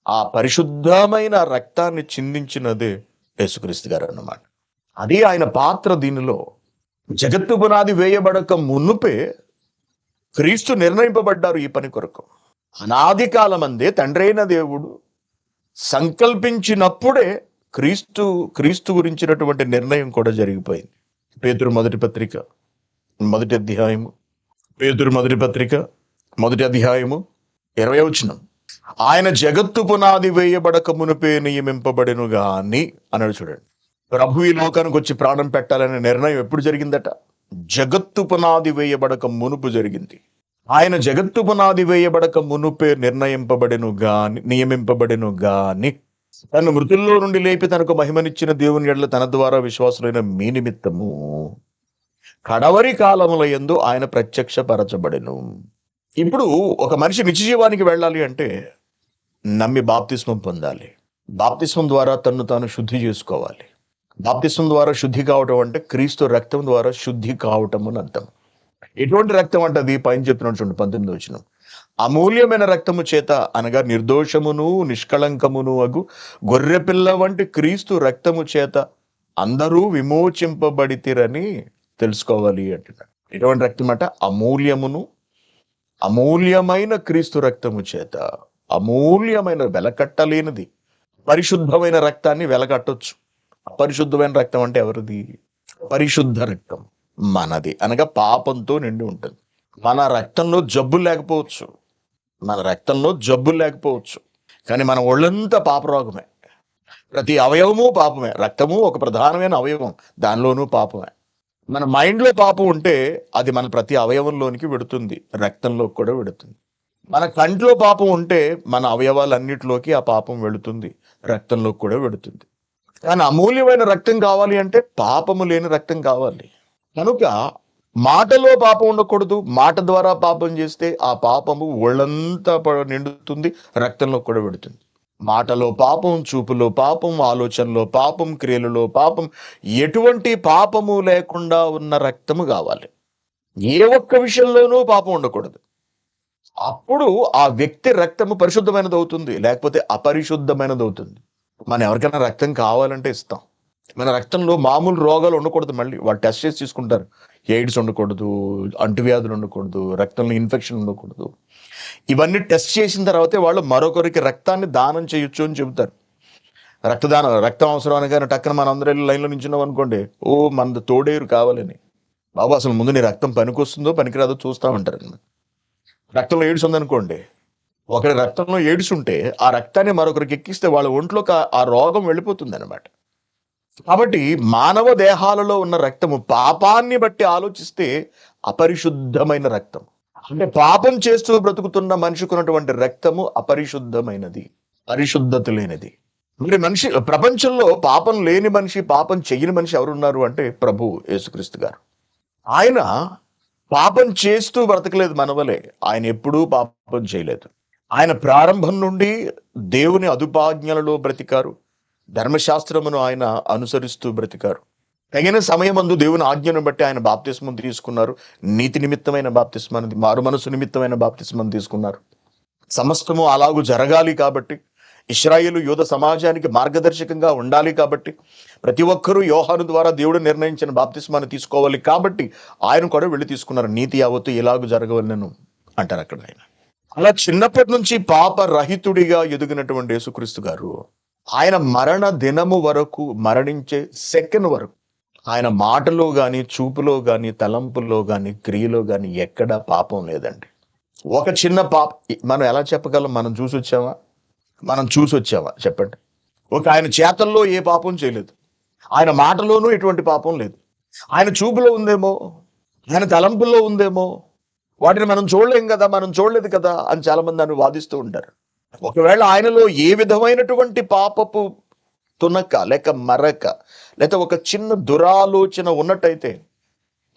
S1: ఆ పరిశుద్ధమైన రక్తాన్ని చిందించినదే యేసుక్రీస్తు గారు అన్నమాట. అది ఆయన పాత్ర. దీనిలో జగత్తు పునాది వేయబడక మునుపే క్రీస్తు నిర్ణయింపబడ్డారు ఈ పని కొరకు. అనాది కాలమందే తండ్రైన దేవుడు సంకల్పించినప్పుడే క్రీస్తు గురించినటువంటి నిర్ణయం కూడా జరిగిపోయింది. పేతురు మొదటి పత్రిక మొదటి అధ్యాయము 20వ వచనం, ఆయన జగత్తు పునాది వేయబడక మునుపే నియమింపబడెను గాని అన్నాడు. చూడండి, ప్రభు ఈ లోకానికి వచ్చి ప్రాణం పెట్టాలనే నిర్ణయం ఎప్పుడు జరిగిందట? జగత్తు పునాది వేయబడక మునుపు జరిగింది. ఆయన జగత్తు పునాది వేయబడక మునుపే నియమింపబడెను గాని తను మృతుల్లో నుండి లేపి తనకు మహిమనిచ్చిన దేవుని ఎడల తన ద్వారా విశ్వాసులైన మీ నిమిత్తము కడవరి కాలముల యందు ఆయన ప్రత్యక్షపరచబడెను. ఇప్పుడు ఒక మనిషి నిత్య జీవానికి వెళ్ళాలి అంటే నమ్మి బాప్తిస్మం పొందాలి. బాప్తిస్మం ద్వారా తన్ను తాను శుద్ధి చేసుకోవాలి. బాప్తిస్మం ద్వారా శుద్ధి కావటం అంటే క్రీస్తు రక్తం ద్వారా శుద్ధి కావటం అని అర్థం. ఎటువంటి రక్తం అంటే అది పైన చెప్తున్నాడు చూడండి, 19వ వచనం, అమూల్యమైన రక్తము చేత అనగా నిర్దోషమును నిష్కళంకమును అగు గొర్రెపిల్ల వంటి క్రీస్తు రక్తము చేత అందరూ విమోచింపబడితిరని తెలుసుకోవాలి అంటున్నాడు. ఎటువంటి రక్తం అంట? అమూల్యమైన క్రీస్తు రక్తము చేత. అమూల్యమైన, వెలకట్టలేనిది. పరిశుద్ధమైన రక్తాన్ని వెలకట్టొచ్చు. అపరిశుద్ధమైన రక్తం అంటే ఎవరిది? పరిశుద్ధ రక్తం మనది, అనగా పాపంతో నిండి ఉంటుంది. మన రక్తంలో జబ్బులు లేకపోవచ్చు, కానీ మన ఒళ్ళంతా పాపరోగమే. ప్రతి అవయవము పాపమే. రక్తము ఒక ప్రధానమైన అవయవం, దానిలోనూ పాపమే. మన మైండ్లో పాపం ఉంటే అది మన ప్రతి అవయవంలోనికి వెడుతుంది, రక్తంలోకి కూడా వెడుతుంది. మన కంట్లో పాపం ఉంటే మన అవయవాలన్నిటిలోకి ఆ పాపం వెళుతుంది, రక్తంలోకి కూడా వెడుతుంది. కానీ అమూల్యమైన రక్తం కావాలి అంటే పాపము లేని రక్తం కావాలి. కనుక మాటలో పాపం ఉండకూడదు. మాట ద్వారా పాపం చేస్తే ఆ పాపము ఒళ్ళంతా నిండుతుంది, రక్తంలో కూడా వెడుతుంది. మాటలో పాపం, చూపులో పాపం, ఆలోచనలో పాపం, క్రియలలో పాపం, ఎటువంటి పాపము లేకుండా ఉన్న రక్తము కావాలి. ఏ ఒక్క విషయంలోనూ పాపం ఉండకూడదు. అప్పుడు ఆ వ్యక్తి రక్తము పరిశుద్ధమైనది అవుతుంది, లేకపోతే అపరిశుద్ధమైనది అవుతుంది. మనం ఎవరికైనా రక్తం కావాలంటే ఇస్తాం. మన రక్తంలో మామూలు రోగాలు ఉండకూడదు. మళ్ళీ వాళ్ళు టెస్ట్ చేసి తీసుకుంటారు. ఎయిడ్స్ ఉండకూడదు, అంటువ్యాధులు ఉండకూడదు, రక్తంలో ఇన్ఫెక్షన్ ఉండకూడదు. ఇవన్నీ టెస్ట్ చేసిన తర్వాతే వాళ్ళు మరొకరికి రక్తాన్ని దానం చేయొచ్చు అని చెబుతారు. రక్తం అవసరం అనగానే టక్కన మన అందరూ లైన్లో నించున్నాం అనుకోండి, మన తోడేరు కావాలని. బాబు అసలు ముందు నీ రక్తం పనికొస్తుందో పనికిరాదో చూస్తామంటారు. రక్తంలో ఎయిడ్స్ ఉందనుకోండి, ఒకరి రక్తంలో ఎయిడ్స్ ఉంటే ఆ రక్తాన్ని మరొకరికి ఎక్కిస్తే వాళ్ళ ఒంట్లోకి ఆ రోగం వెళ్ళిపోతుంది అనమాట. కాబట్టి మానవ దేహాలలో ఉన్న రక్తము పాపాన్ని బట్టి ఆలోచిస్తే అపరిశుద్ధమైన రక్తం. అంటే పాపం చేస్తూ బ్రతుకుతున్న మనిషికి ఉన్నటువంటి రక్తము అపరిశుద్ధమైనది, పరిశుద్ధత లేనిది. మరి మనిషి ప్రపంచంలో పాపం లేని మనిషి, పాపం చెయ్యని మనిషి ఎవరున్నారు అంటే ప్రభు యేసుక్రీస్తు గారు. ఆయన పాపం చేస్తూ బ్రతకలేదు మనవలే. ఆయన ఎప్పుడూ పాపం చేయలేదు. ఆయన ప్రారంభం నుండి దేవుని అదుపాజ్ఞలలో బ్రతికారు. ధర్మశాస్త్రమును ఆయన అనుసరిస్తూ బ్రతికారు. తగిన సమయమందు దేవుని ఆజ్ఞను బట్టి ఆయన బాప్తిస్మం తీసుకున్నారు. నీతి నిమిత్తమైన బాప్తిస్మాన్ని, మారు మనసు నిమిత్తమైన బాప్తిస్మం తీసుకున్నారు. సమస్తము అలాగూ జరగాలి కాబట్టి, ఇశ్రాయేలు యూద సమాజానికి మార్గదర్శకంగా ఉండాలి కాబట్టి, ప్రతి ఒక్కరూ యోహాను ద్వారా దేవుడు నిర్ణయించిన బాప్తిస్మాన్ని తీసుకోవాలి కాబట్టి ఆయన కూడా వెళ్ళి తీసుకున్నారు. నీతి యావత్తు ఇలాగూ జరగవలెను అంటారు అక్కడ ఆయన. అలా చిన్నప్పటి నుంచి పాప రహితుడిగా ఎదిగినటువంటి యేసుక్రీస్తు గారు ఆయన మరణ దినము వరకు, మరణించే సెకండ్ వరకు ఆయన మాటలో గాని, చూపులో గాని, తలంపుల్లో గాని, క్రియలో గాని ఎక్కడా పాపం లేదండి. ఒక చిన్న మనం ఎలా చెప్పగలం? మనం చూసి వచ్చామా చెప్పండి? ఆయన చేతల్లో ఏ పాపం చేయలేదు. ఆయన మాటలోనూ ఎటువంటి పాపం లేదు. ఆయన చూపులో ఉందేమో, ఆయన తలంపుల్లో ఉందేమో, వాటిని మనం చూడలేం కదా, మనం చూడలేదు కదా అని చాలా మంది అని వాదిస్తూ ఉంటారు. ఒకవేళ ఆయనలో ఏ విధమైనటువంటి పాపపు తునక లేక మరక లేక ఒక చిన్న దురాలోచన ఉన్నట్టయితే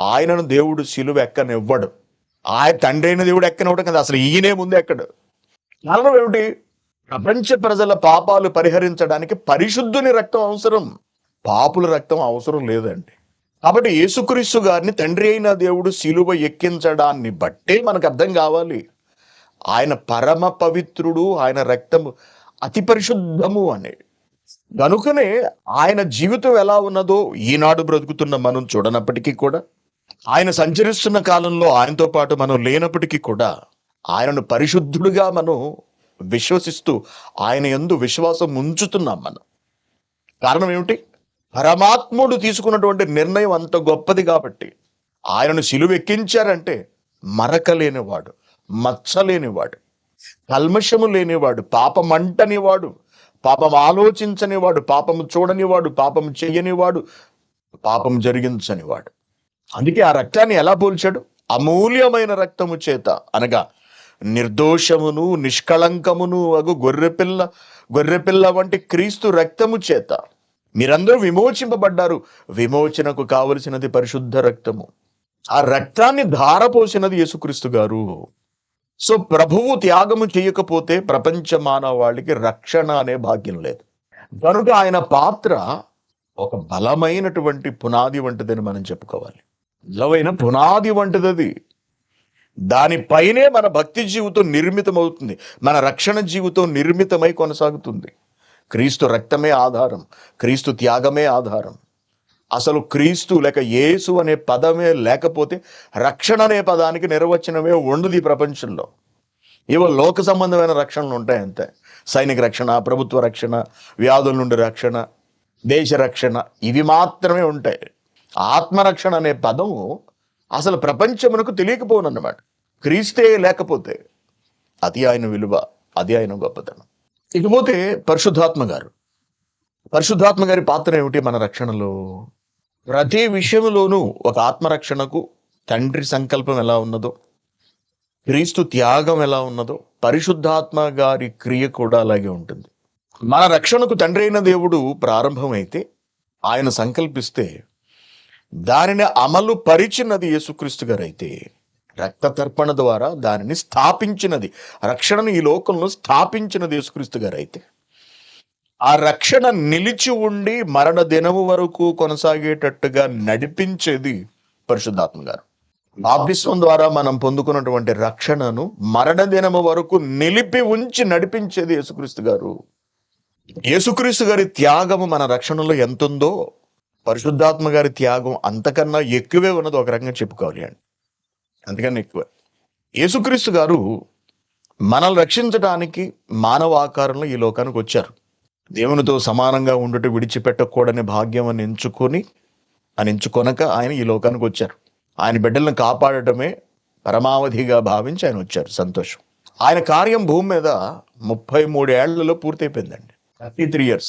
S1: ఆయనను దేవుడు సిలువ ఎక్కనివ్వడు. ఆయన తండ్రి అయిన దేవుడు ఎక్కనివ్వడం కదా, అసలు ఈయనే ముందు ఎక్కడు. కారణం ఏమిటి? ప్రపంచ ప్రజల పాపాలు పరిహరించడానికి పరిశుద్ధుని రక్తం అవసరం, పాపుల రక్తం అవసరం లేదండి. కాబట్టి యేసుక్రీస్తు గారిని తండ్రి అయిన దేవుడు సిలువ ఎక్కించడాన్ని బట్టే మనకు అర్థం కావాలి ఆయన పరమ పవిత్రుడు, ఆయన రక్తము అతి పరిశుద్ధము అని. కనుకనే ఆయన జీవితం ఎలా ఉన్నదో ఈనాడు బ్రతుకుతున్న మనం చూడనప్పటికీ కూడా, ఆయన సంచరిస్తున్న కాలంలో ఆయనతో పాటు మనం లేనప్పటికీ కూడా ఆయనను పరిశుద్ధుడుగా మనం విశ్వసిస్తూ ఆయన యందు విశ్వాసం ఉంచుతున్నాం మనం. కారణం ఏమిటి? పరమాత్ముడు తీసుకున్నటువంటి నిర్ణయం అంత గొప్పది కాబట్టి. ఆయనను సిలువ ఎక్కించారంటే మరక లేనివాడు, మచ్చలేనివాడు, కల్మషము లేనివాడు, పాపమంటనివాడు, పాపం ఆలోచించనివాడు, పాపము చూడనివాడు, పాపము చెయ్యనివాడు, పాపం జరిగించనివాడు. అందుకే ఆ రక్తాన్ని ఎలా పోల్చాడు? అమూల్యమైన రక్తము చేత అనగా నిర్దోషమును నిష్కళంకమును అగు గొర్రెపిల్ల వంటి క్రీస్తు రక్తము చేత మీరందరూ విమోచింపబడ్డారు. విమోచనకు కావలసినది పరిశుద్ధ రక్తము. ఆ రక్తాన్ని ధారపోసినది యేసుక్రీస్తు గారు. సో ప్రభువు త్యాగము చేయకపోతే ప్రపంచ మానవాళికి రక్షణ అనే భాగ్యం లేదు. కనుక ఆయన పాత్ర ఒక బలమైనటువంటి పునాది వంటిదని మనం చెప్పుకోవాలి. బలమైన పునాది వంటిది అది. దానిపైనే మన భక్తి జీవితం నిర్మితమవుతుంది, మన రక్షణ జీవితం నిర్మితమై కొనసాగుతుంది. క్రీస్తు రక్తమే ఆధారం, క్రీస్తు త్యాగమే ఆధారం. అసలు క్రీస్తు లేక యేసు అనే పదమే లేకపోతే రక్షణ అనే పదానికి నిర్వచనమే ఉండదు ఈ ప్రపంచంలో. ఏవో లోక సంబంధమైన రక్షణలు ఉంటాయి అంతే. సైనిక రక్షణ, ప్రభుత్వ రక్షణ, వ్యాధుల నుండి రక్షణ, దేశ రక్షణ, ఇవి మాత్రమే ఉంటాయి. ఆత్మరక్షణ అనే పదము అసలు ప్రపంచమునకు తెలియకపోనన్నమాట. క్రీస్తే లేకపోతే అది ఆయన విలువ, అది ఆయన గొప్పతనం. ఇకపోతే పరిశుద్ధాత్మ గారి పాత్ర ఏమిటి మన రక్షణలో? ప్రతి విషయంలోనూ ఒక ఆత్మరక్షణకు తండ్రి సంకల్పం ఎలా ఉన్నదో, క్రీస్తు త్యాగం ఎలా ఉన్నదో, పరిశుద్ధాత్మ గారి క్రియ కూడా అలాగే ఉంటుంది. మన రక్షణకు తండ్రి అయిన దేవుడు ప్రారంభమైతే, ఆయన సంకల్పిస్తే దానిని అమలు పరిచినది యేసుక్రీస్తు గారు అయితే, రక్త తర్పణ ద్వారా దానిని స్థాపించినది, రక్షణను ఈ లోకంలో స్థాపించినది యేసుక్రీస్తు గారు అయితే, ఆ రక్షణ నిలిచి ఉండి మరణ దినము వరకు కొనసాగేటట్టుగా నడిపించేది పరిశుద్ధాత్మ గారు. బాప్తిస్మం ద్వారా మనం పొందుకున్నటువంటి రక్షణను మరణ దినము వరకు నిలిపి ఉంచి నడిపించేది యేసుక్రీస్తు గారు. యేసుక్రీస్తు గారి త్యాగము మన రక్షణలో ఎంతుందో పరిశుద్ధాత్మ గారి త్యాగం అంతకన్నా ఎక్కువే ఉన్నది ఒక రకంగా చెప్పుకోవాలి అండి. అంతకన్నా ఎక్కువ. యేసుక్రీస్తు గారు మనల్ని రక్షించడానికి మానవ ఆకారంలో ఈ లోకానికి వచ్చారు. దేవునితో సమానంగా ఉండుట విడిచిపెట్టకూడని భాగ్యం అని ఎంచుకొనక ఆయన ఈ లోకానికి వచ్చారు. ఆయన బిడ్డలను కాపాడటమే పరమావధిగా భావించి ఆయన వచ్చారు. సంతోషం. ఆయన కార్యం భూమి మీద 33 ఏళ్లలో పూర్తయిపోయిందండి. 33 years.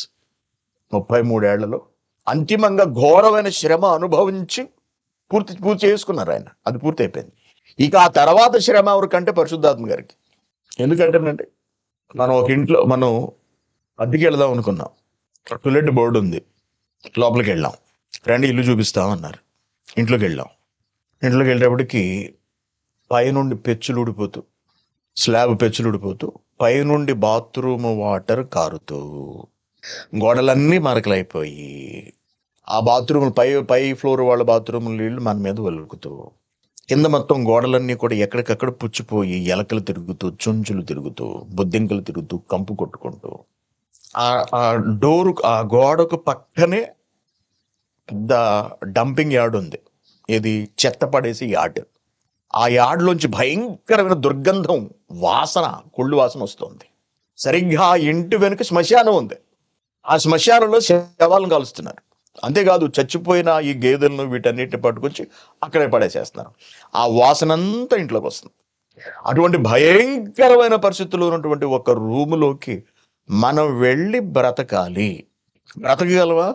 S1: 33 ఏళ్లలో అంతిమంగా ఘోరమైన శ్రమ అనుభవించి పూర్తి పూర్తి చేసుకున్నారు ఆయన. అది పూర్తి అయిపోయింది. ఇక ఆ తర్వాత శ్రమ ఎవరికంటే పరిశుద్ధాత్మ గారికి. ఎందుకంటేనండి, మనం ఒక ఇంట్లో అద్దెకి వెళదాం అనుకున్నాం. టులెట్ బోర్డు ఉంది. లోపలికి వెళ్ళాం. రండి ఇల్లు చూపిస్తామన్నారు. ఇంట్లోకి వెళ్ళాం. ఇంట్లోకి వెళ్ళేటప్పటికి పైనుండి పెచ్చులు ఊడిపోతూ, స్లాబ్ పెచ్చులు ఊడిపోతూ, పైనుండి బాత్రూమ్ వాటర్ కారుతూ, గోడలన్నీ మరకలైపోయి, ఆ బాత్రూమ్ పై పై ఫ్లోర్ వాళ్ళ బాత్రూమ్ నీళ్లు మన మీద వలుకుతూ, కింద మొత్తం గోడలన్నీ కూడా ఎక్కడికక్కడ పుచ్చిపోయి, ఎలకలు తిరుగుతూ, చుంచులు తిరుగుతూ, బొద్దింకలు తిరుగుతూ, కంపు కొట్టుకుంటూ, ఆ ఆ డోరు ఆ గోడకు పక్కనే పెద్ద డంపింగ్ యార్డ్ ఉంది. ఇది చెత్త పడేసి యార్డ్. ఆ యార్డ్లోంచి భయంకరమైన దుర్గంధం, వాసన, కుళ్ళు వాసన వస్తుంది. సరిగ్గా ఆ ఇంటి వెనుక శ్మశానం ఉంది. ఆ శ్మశానంలో శవాలను కాలుస్తున్నారు. అంతేకాదు, చచ్చిపోయిన ఈ గేదెలను వీటన్నిటిని పట్టుకొచ్చి అక్కడే పడేసేస్తున్నారు. ఆ వాసనంతా ఇంట్లోకి వస్తుంది. అటువంటి భయంకరమైన పరిస్థితుల్లో ఉన్నటువంటి ఒక రూములోకి మనం వెళ్ళి బ్రతకాలి. బ్రతకగలవా?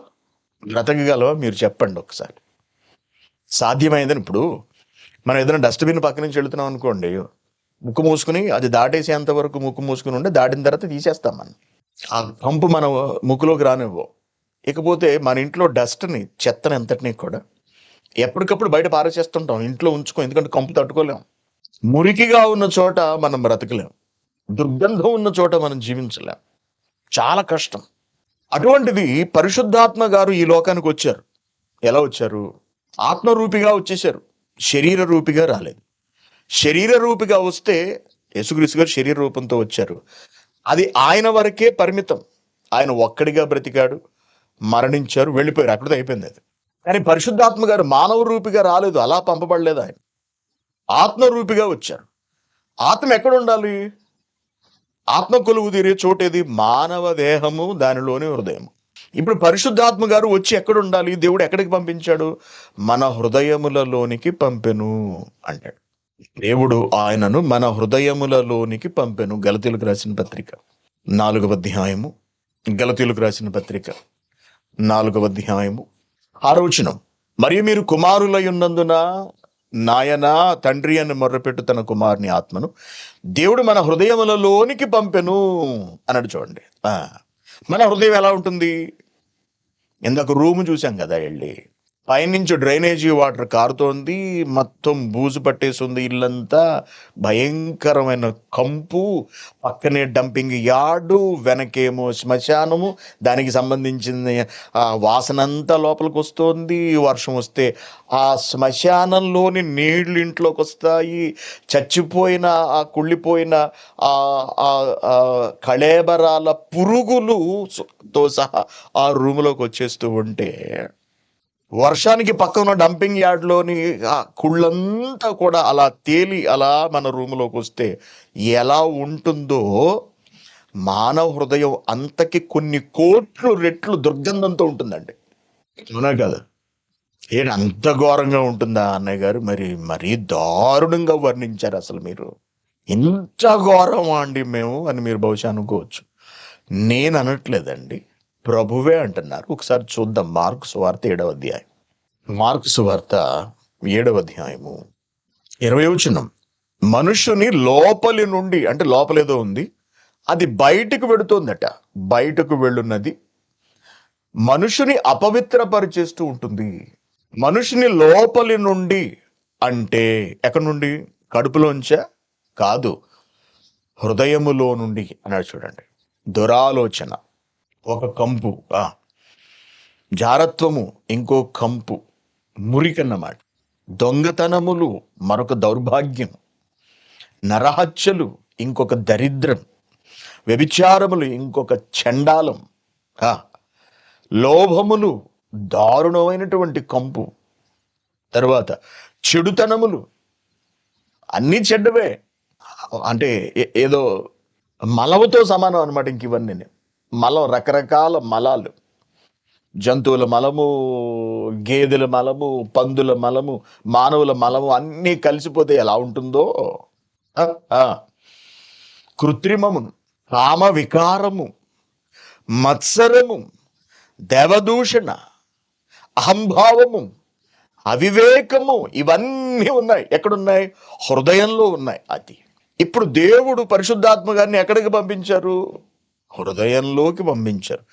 S1: బ్రతకగలవా? మీరు చెప్పండి ఒకసారి. సాధ్యమైందని ఇప్పుడు మనం ఏదైనా డస్ట్బిన్ పక్క నుంచి వెళుతున్నాం అనుకోండి, ముక్కు మూసుకుని అది దాటేసేంత వరకు ముక్కు మూసుకుని ఉంటే దాటిన తర్వాత తీసేస్తాం మనం. ఆ కంపు మన ముక్కులోకి రానివ్వం. ఇకపోతే మన ఇంట్లో డస్ట్ని, చెత్తని ఎంతటినీ కూడా ఎప్పటికప్పుడు బయట పారేసేస్తుంటాం. ఇంట్లో ఉంచుకో, ఎందుకంటే కంపు తట్టుకోలేం. మురికిగా ఉన్న చోట మనం బ్రతకలేం. దుర్గంధం ఉన్న చోట మనం జీవించలేం. చాలా కష్టం. అటువంటిది పరిశుద్ధాత్మ గారు ఈ లోకానికి వచ్చారు. ఎలా వచ్చారు? ఆత్మరూపిగా వచ్చేశారు. శరీర రూపిగా రాలేదు. శరీర రూపిగా వస్తే యేసుక్రీస్తు గారు శరీర రూపంతో వచ్చారు. అది ఆయన వరకే పరిమితం. ఆయన ఒక్కడిగా బ్రతికాడు, మరణించారు, వెళ్ళిపోయారు. అక్కడితో అయిపోయింది అది. కానీ పరిశుద్ధాత్మ గారు మానవ రూపిగా రాలేదు, అలా పంపబడలేదు. ఆయన ఆత్మరూపిగా వచ్చారు. ఆత్మ ఎక్కడ ఉండాలి? ఆత్మ కొలువు తీరే చోటేది? మానవ దేహము, దానిలోని హృదయం. ఇప్పుడు పరిశుద్ధాత్మ గారు వచ్చి ఎక్కడ ఉండాలి? దేవుడు ఎక్కడికి పంపించాడు? మన హృదయములలోనికి పంపెను అంటాడు. దేవుడు ఆయనను మన హృదయములలోనికి పంపెను. గలతీయులకు రాసిన పత్రిక 4వ అధ్యాయము. గలతీయులకు రాసిన పత్రిక 4వ అధ్యాయము 6వ వచనం. మరియు మీరు కుమారులై ఉన్నందున నాయనా తండ్రి అని మొర్రపెట్టు తన కుమారుని ఆత్మను దేవుడు మన హృదయములలోనికి పంపెను అన్నాడు. చూడండి, మన హృదయం ఎలా ఉంటుంది? ఇందాక రూము చూసాం కదా వెళ్ళి, పైనుంచి డ్రైనేజీ వాటర్ కారుతోంది, మొత్తం బూజు పట్టేసింది ఇల్లంతా, భయంకరమైన కంపు, పక్కనే డంపింగ్ యార్డు, వెనకేమో శ్మశానము, దానికి సంబంధించిన వాసనంతా లోపలికి వస్తుంది. వర్షం వస్తే ఆ శ్మశానంలోని నీళ్లు ఇంట్లోకి వస్తాయి. చచ్చిపోయిన ఆ కుళ్ళిపోయిన కళేబరాల పురుగులు తో సహా ఆ రూములోకి వచ్చేస్తూ ఉంటే, వర్షానికి పక్కన డంపింగ్ యార్డ్లోని ఆ కుళ్ళంతా కూడా అలా తేలి అలా మన రూములోకి వస్తే ఎలా ఉంటుందో, మానవ హృదయం అంతకి కొన్ని కోట్లు రెట్లు దుర్గంధంతో ఉంటుందండి. అవునా కదా? అంత ఘోరంగా ఉంటుందా అన్నయ్య గారు? మరీ దారుణంగా వర్ణించారు అసలు మీరు. ఇంత ఘోరమా అండి మేము అని మీరు బహుశా అనుకోవచ్చు. నేను అనట్లేదండి, ప్రభువే అంటున్నారు. ఒకసారి చూద్దాం. మార్కు సువార్త 7వ అధ్యాయం. మార్కు సువార్త 7వ అధ్యాయము 20వ వచనం. మనుషుని లోపలి నుండి, అంటే లోపలేదో ఉంది, అది బయటకు వెడుతోందట. బయటకు వెళ్ళున్నది మనుషుని అపవిత్రపరిచేస్తూ ఉంటుంది. మనుషుని లోపలి నుండి అంటే ఎక్కడి నుండి? కడుపులోంచా? కాదు, హృదయములో నుండి అన్నాడు. చూడండి, దురాలోచన ఒక కంపు, జారత్వము ఇంకో కంపు, మురికన్నమాట. దొంగతనములు మరొక దౌర్భాగ్యం, నరహత్యలు ఇంకొక దరిద్రం, వ్యభిచారములు ఇంకొక చండాలం, లోభములు దారుణమైనటువంటి కంపు, తరువాత చెడుతనములు, అన్నీ చెడ్డవే. అంటే ఏదో మలముతో సమానం అనమాట. ఇంక ఇవన్నీ మలం, రకరకాల మలాలు, జంతువుల మలము, గేదెల మలము, పందుల మలము, మానవుల మలము అన్నీ కలిసిపోతే ఎలా ఉంటుందో. కృత్రిమము, కామ వికారము, మత్సరము, దేవదూషణ, అహంభావము, అవివేకము, ఇవన్నీ ఉన్నాయి. ఎక్కడున్నాయి? హృదయంలో ఉన్నాయి. అది ఇప్పుడు దేవుడు పరిశుద్ధాత్మ గారిని ఎక్కడికి పంపించారు? హృదయంలోకి పంపించారు.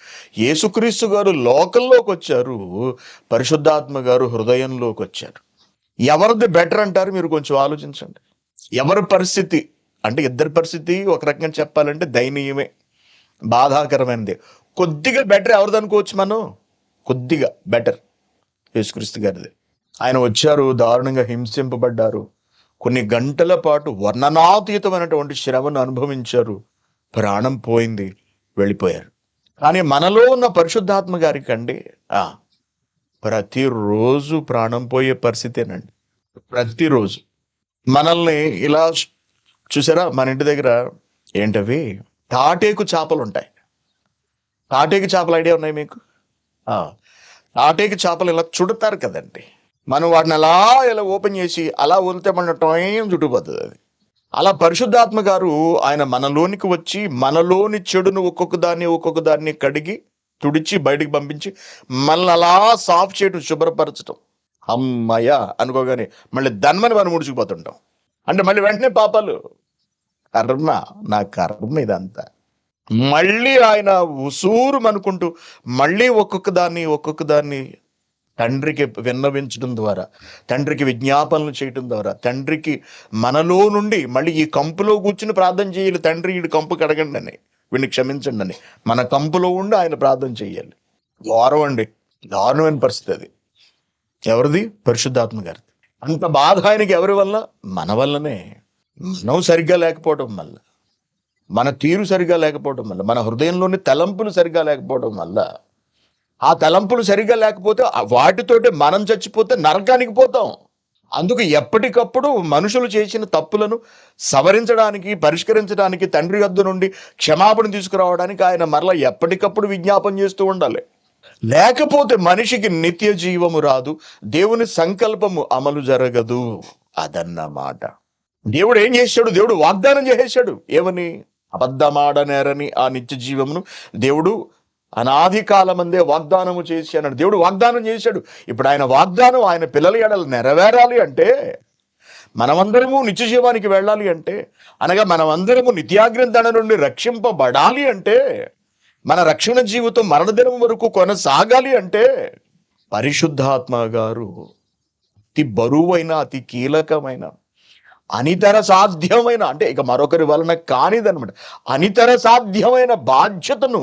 S1: యేసుక్రీస్తు గారు లోకంలోకి వచ్చారు, పరిశుద్ధాత్మ గారు హృదయంలోకి వచ్చారు. ఎవరిది బెటర్ అంటారు? మీరు కొంచెం ఆలోచించండి. ఎవరి పరిస్థితి అంటే, ఇద్దరి పరిస్థితి ఒక రకంగా చెప్పాలంటే దయనీయమే, బాధాకరమైనది. కొద్దిగా బెటర్ ఎవరిది అనుకోవచ్చు మనం? కొద్దిగా బెటర్ యేసుక్రీస్తు గారిది. ఆయన వచ్చారు, దారుణంగా హింసింపబడ్డారు, కొన్ని గంటల పాటు వర్ణనాతీతమైనటువంటి శ్రమను అనుభవించారు, ప్రాణం పోయింది, వెళ్ళిపోయారు. కానీ మనలో ఉన్న పరిశుద్ధాత్మ గారికి అండి ప్రతిరోజు ప్రాణం పోయే పరిస్థితేనండి. ప్రతిరోజు మనల్ని ఇలా చూసారా, మన ఇంటి దగ్గర ఏంటవి తాటేకు చేపలు ఉంటాయి. తాటేకు చేపలు ఐడియా ఉన్నాయి మీకు? తాటేకు చేపలు ఇలా చుడతారు కదండి. మనం వాటిని అలా ఇలా ఓపెన్ చేసి అలా వదిలితే మన టైం చుట్టుకుపోతుంది అది. అలా పరిశుద్ధాత్మ గారు ఆయన మనలోనికి వచ్చి మనలోని చెడును ఒక్కొక్క దాన్ని కడిగి తుడిచి బయటికి పంపించి మనల్ని అలా సాఫ్ చేయటం, శుభ్రపరచటం. అమ్మయ్య అనుకోగానే మళ్ళీ దన్మని మనం ముడుచుకుపోతుంటాం. అంటే మళ్ళీ వెంటనే పాపాలు, కర్మ, నా కర్మ ఇదంతా. మళ్ళీ ఆయన ఉసూరు అనుకుంటూ మళ్ళీ ఒక్కొక్క దాన్ని తండ్రికి విన్నవించడం ద్వారా, తండ్రికి విజ్ఞాపనలు చేయటం ద్వారా, తండ్రికి మనలో నుండి మళ్ళీ ఈ కంపులో కూర్చుని ప్రార్థన చేయాలి. తండ్రి వీడి కంపు కడగండి అని, వీడిని క్షమించండి అని మన కంపులో ఉండి ఆయన ప్రార్థన చేయాలి. ఘోరం అండి, దారుణమైన పరిస్థితి అది. ఎవరిది? పరిశుద్ధాత్మ గారిది. అంత బాధ ఆయనకి ఎవరి వల్ల? మన వల్లనే. మనం సరిగ్గా లేకపోవడం వల్ల, మన తీరు సరిగ్గా లేకపోవడం వల్ల, మన హృదయంలోని తలంపులు సరిగ్గా లేకపోవడం వల్ల. ఆ తలంపులు సరిగ్గా లేకపోతే వాటితోటి మనం చచ్చిపోతే నరకానికి పోతాం. అందుకు ఎప్పటికప్పుడు మనుషులు చేసిన తప్పులను సవరించడానికి, పరిష్కరించడానికి, తండ్రి వద్ద నుండి క్షమాపణ తీసుకురావడానికి ఆయన మరలా ఎప్పటికప్పుడు విజ్ఞాపన చేస్తూ ఉండాలి. లేకపోతే మనిషికి నిత్య జీవము రాదు, దేవుని సంకల్పము అమలు జరగదు. అదన్నమాట. దేవుడు ఏం చేశాడు? దేవుడు వాగ్దానం చేసేశాడు. ఏమని? అబద్ధమాడనేరని ఆ నిత్య జీవమును దేవుడు అనాది కాలమందే వాగ్దానము చేసి అన్నాడు. దేవుడు వాగ్దానం చేశాడు. ఇప్పుడు ఆయన వాగ్దానం ఆయన పిల్లల ఎడల నెరవేరాలి అంటే, మనమందరము నిత్య జీవానికి వెళ్ళాలి అంటే, అనగా మనమందరము నిత్యాగ్రంథన నుండి రక్షింపబడాలి అంటే, మన రక్షణ జీవితం మరణదినం వరకు కొనసాగాలి అంటే, పరిశుద్ధాత్మ గారు అతి బరువైన, అతి కీలకమైన, అనితర సాధ్యమైన, అంటే ఇక మరొకరి వలన కానిదనమాట, అనితర సాధ్యమైన బాధ్యతను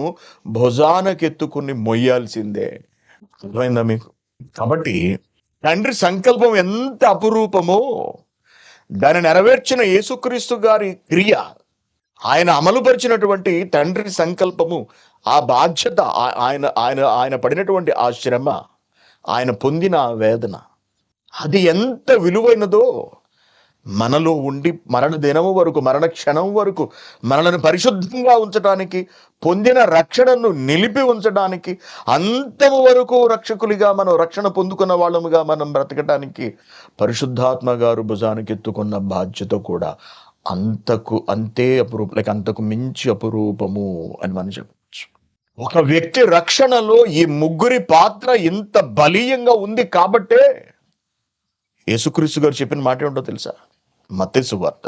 S1: భుజానకెత్తుకుని మొయ్యాల్సిందే. అర్థమైందా మీకు? కాబట్టి తండ్రి సంకల్పం ఎంత అపురూపమో, దాన్ని నెరవేర్చిన యేసుక్రీస్తు గారి క్రియ, ఆయన అమలుపరిచినటువంటి తండ్రి సంకల్పము, ఆ బాధ్యత, ఆయన ఆయన ఆయన పడినటువంటి ఆ శ్రమ, ఆయన పొందిన ఆ వేదన, అది ఎంత విలువైనదో మనలో ఉండి మరణ దినము వరకు, మరణ క్షణం వరకు మనలను పరిశుద్ధంగా ఉంచడానికి, పొందిన రక్షణను నిలిపి ఉంచడానికి, అంతము వరకు రక్షకులుగా మనం రక్షణ పొందుకున్న వాళ్ళముగా మనం బ్రతకడానికి పరిశుద్ధాత్మ గారు భుజానికి ఎత్తుకున్న బాధ్యత కూడా అంతే అపురూపం, అంతకు మించి అపురూపము అని మనం చెప్పవచ్చు. ఒక వ్యక్తి రక్షణలో ఈ ముగ్గురి పాత్ర ఇంత బలీయంగా ఉంది కాబట్టే యేసుక్రీస్తు గారు చెప్పిన మాట ఏంటో తెలుసా? మత్తయి సువార్త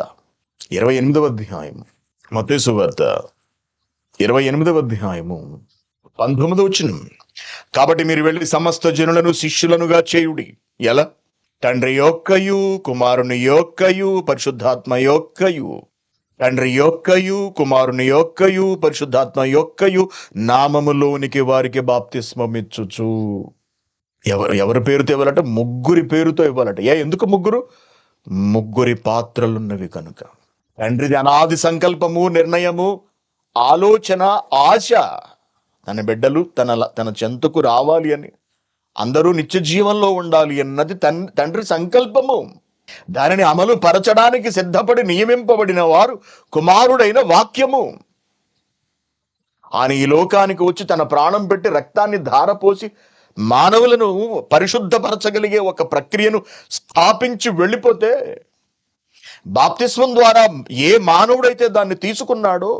S1: 28వ అధ్యాయము, మత్తయి సువార్త 28వ అధ్యాయము 19వ వచనం. కాబట్టి మీరు వెళ్ళి సమస్త జనులను శిష్యులనుగా చేయుడి. ఎలా? తండ్రి యొక్కయు, కుమారుని యొక్కయు, పరిశుద్ధాత్మ యొక్కయు, తండ్రి యొక్కయు, కుమారుని యొక్కయు, పరిశుద్ధాత్మ యొక్కయు నామములోనికి వారికి బాప్తిస్మం ఇచ్చుచు. ఎవరి పేరుతో ఇవ్వాలంటే? ముగ్గురి పేరుతో ఇవ్వాలంట. ఎందుకు ముగ్గురు? ముగ్గురి పాత్రలున్నవి కనుక. తండ్రిది అనాది సంకల్పము, నిర్ణయము, ఆలోచన, ఆశ, తన బిడ్డలు తన చెంతకు రావాలి అని, అందరూ నిత్య జీవంలో ఉండాలి అన్నది తండ్రి సంకల్పము. దానిని అమలు పరచడానికి సిద్ధపడి నియమింపబడిన వారు కుమారుడైన వాక్యము. ఆయన ఈ లోకానికి వచ్చి తన ప్రాణం పెట్టి రక్తాన్ని ధారపోసి మానవులను పరిశుద్ధపరచగలిగే ఒక ప్రక్రియను స్థాపించి వెళ్ళిపోతే, బాప్తిస్మం ద్వారా ఏ మానవుడైతే దాన్ని తీసుకున్నాడో,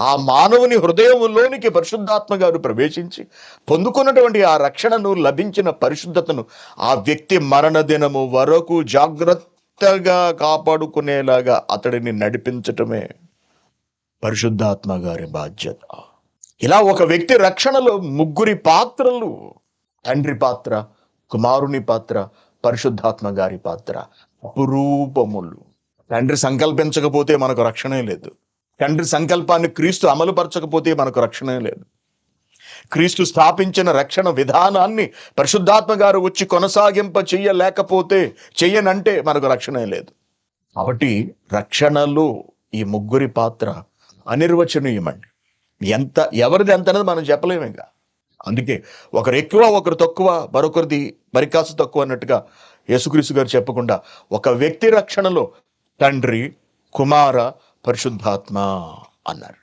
S1: ఆ మానవుని హృదయంలోనికి పరిశుద్ధాత్మ గారు ప్రవేశించి పొందుకున్నటువంటి ఆ రక్షణను, లభించిన పరిశుద్ధతను ఆ వ్యక్తి మరణ దినము వరకు జాగ్రత్తగా కాపాడుకునేలాగా అతడిని నడిపించటమే పరిశుద్ధాత్మ గారి బాధ్యత. ఇలా ఒక వ్యక్తి రక్షణలో ముగ్గురి పాత్రలు: తండ్రి పాత్ర, కుమారుని పాత్ర, పరిశుద్ధాత్మ గారి పాత్ర అపురూపములు. తండ్రి సంకల్పించకపోతే మనకు రక్షణే లేదు. తండ్రి సంకల్పాన్ని క్రీస్తు అమలుపరచకపోతే మనకు రక్షణే లేదు. క్రీస్తు స్థాపించిన రక్షణ విధానాన్ని పరిశుద్ధాత్మ గారు వచ్చి కొనసాగింప చెయ్యనంటే మనకు రక్షణే లేదు. కాబట్టి రక్షణలో ఈ ముగ్గురి పాత్ర అనిర్వచనీయమండి. ఎవరిది ఎంత అనేది మనం చెప్పలేము. ఇంకా అందుకే ఒకరు ఎక్కువ, ఒకరు తక్కువ, మరొకరిది మరి కాస్త తక్కువ అన్నట్టుగా యేసుక్రీస్తు గారు చెప్పకుండా ఒక వ్యక్తి రక్షణలో తండ్రి, కుమార, పరిశుద్ధాత్మ అన్నారు.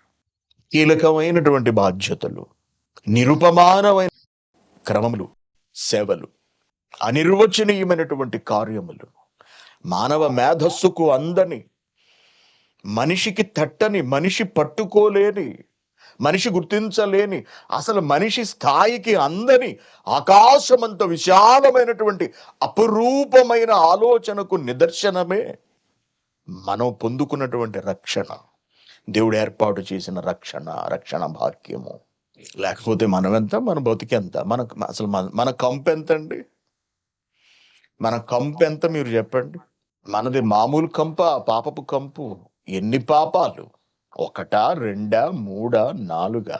S1: కీలకమైనటువంటి బాధ్యతలు, నిరుపమానమైన క్రమములు, సేవలు, అనిర్వచనీయమైనటువంటి కార్యములు, మానవ మేధస్సుకు అందని, మనిషికి తట్టని, మనిషి పట్టుకోలేని, మనిషి గుర్తించలేని, అసలు మనిషి స్థాయికి అందని ఆకాశమంత విశాలమైనటువంటి అపురూపమైన ఆలోచనకు నిదర్శనమే మనం పొందుకున్నటువంటి రక్షణ, దేవుడు ఏర్పాటు చేసిన రక్షణ భాగ్యము. లేకపోతే మనమెంత, మన బతికెంత, మన కంపు ఎంత అండి? మన కంపు ఎంత మీరు చెప్పండి? మనది మామూలు కంప, పాపపు కంపు? ఎన్ని పాపాలు! 1, 2, 3, 4?